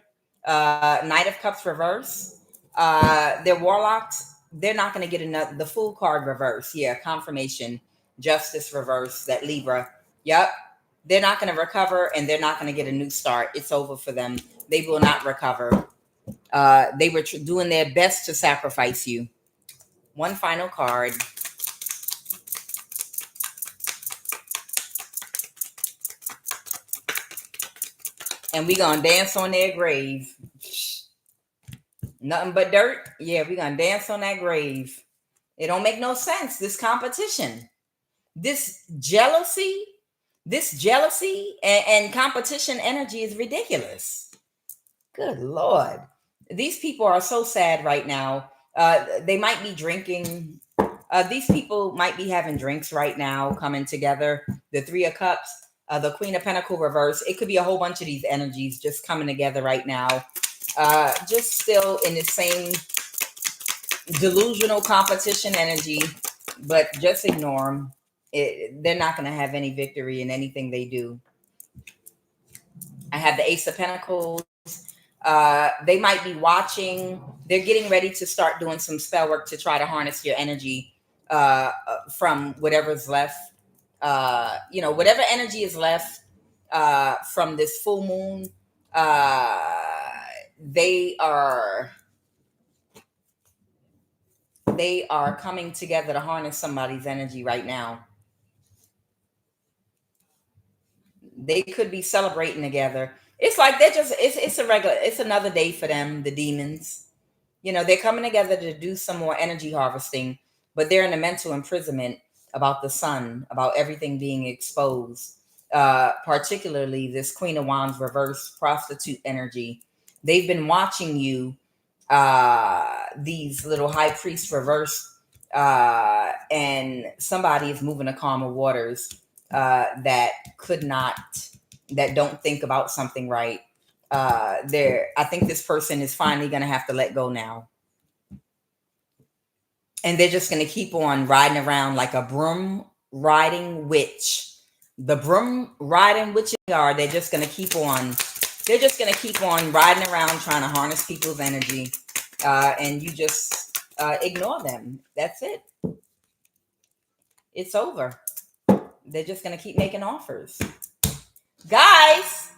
Knight of Cups reverse. They're warlocks. They're not going to get the Fool card reverse. Yeah, confirmation. Justice reverse, that Libra. Yep. They're not going to recover, and they're not going to get a new start. It's over for them. They will not recover. They were doing their best to sacrifice you. One final card. And we gonna dance on their grave. Nothing but dirt. Yeah, we gonna dance on that grave. It don't make no sense. This competition, this jealousy and competition energy is ridiculous. Good Lord. These people are so sad right now. They might be drinking. These people might be having drinks right now, coming together. The Three of Cups, the Queen of Pentacles reverse. It could be a whole bunch of these energies just coming together right now. Just still in the same delusional competition energy, but just ignore them. They're not going to have any victory in anything they do. I have the Ace of Pentacles. They might be watching. They're getting ready to start doing some spell work to try to harness your energy from whatever's left. Whatever energy is left from this full moon. They are coming together to harness somebody's energy right now. They could be celebrating together. It's like they're just it's another day for them, the demons. They're coming together to do some more energy harvesting, but they're in a mental imprisonment about the sun, about everything being exposed. Particularly this Queen of Wands reverse prostitute energy. They've been watching you, these little high priest reverse, and somebody is moving to calmer waters that don't think about something right. I think this person is finally going to have to let go now. And they're just going to keep on riding around like a broom riding witch. The broom riding witches they're just going to keep on riding around trying to harness people's energy. And you just ignore them. That's it. It's over. They're just going to keep making offers. Guys,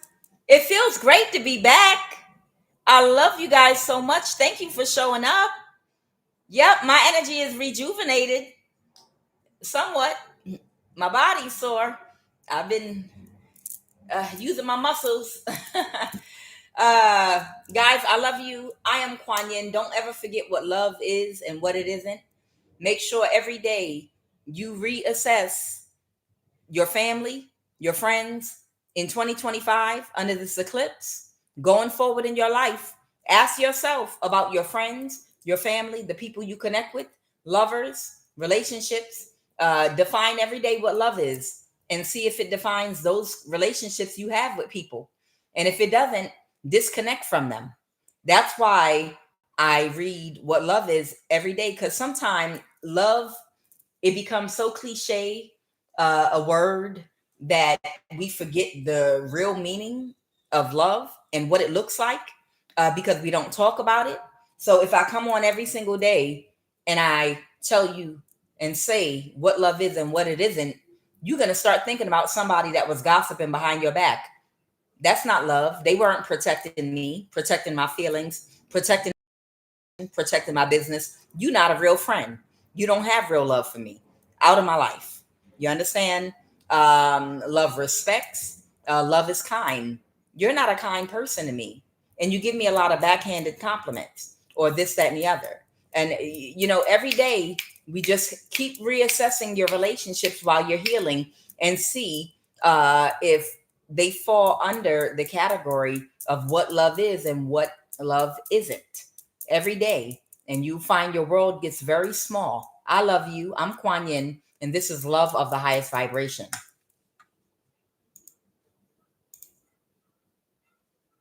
it feels great to be back. I love you guys so much. Thank you for showing up. Yep, my energy is rejuvenated somewhat. My body's sore. I've been using my muscles. Guys, I love you. I am Kuan Yin. Don't ever forget what love is and what it isn't. Make sure every day you reassess your family, your friends in 2025 under this eclipse, going forward in your life. Ask yourself about your friends, your family, the people you connect with, lovers, relationships. Define every day what love is and see if it defines those relationships you have with people. And if it doesn't, disconnect from them. That's why I read what love is every day, because sometimes love, it becomes so cliche, a word, that we forget the real meaning of love and what it looks like, because we don't talk about it. So if I come on every single day and I tell you and say what love is and what it isn't, you're going to start thinking about somebody that was gossiping behind your back. That's not love. They weren't protecting me, protecting my feelings, protecting my business. You're not a real friend. You don't have real love for me. Out of my life. You understand? Love respects. Love is kind. You're not a kind person to me. And you give me a lot of backhanded compliments or this, that, and the other. And, every day we just keep reassessing your relationships while you're healing and see if they fall under the category of what love is and what love isn't. Every day. And you find your world gets very small. I love you. I'm Kuan Yin, and this is love of the highest vibration.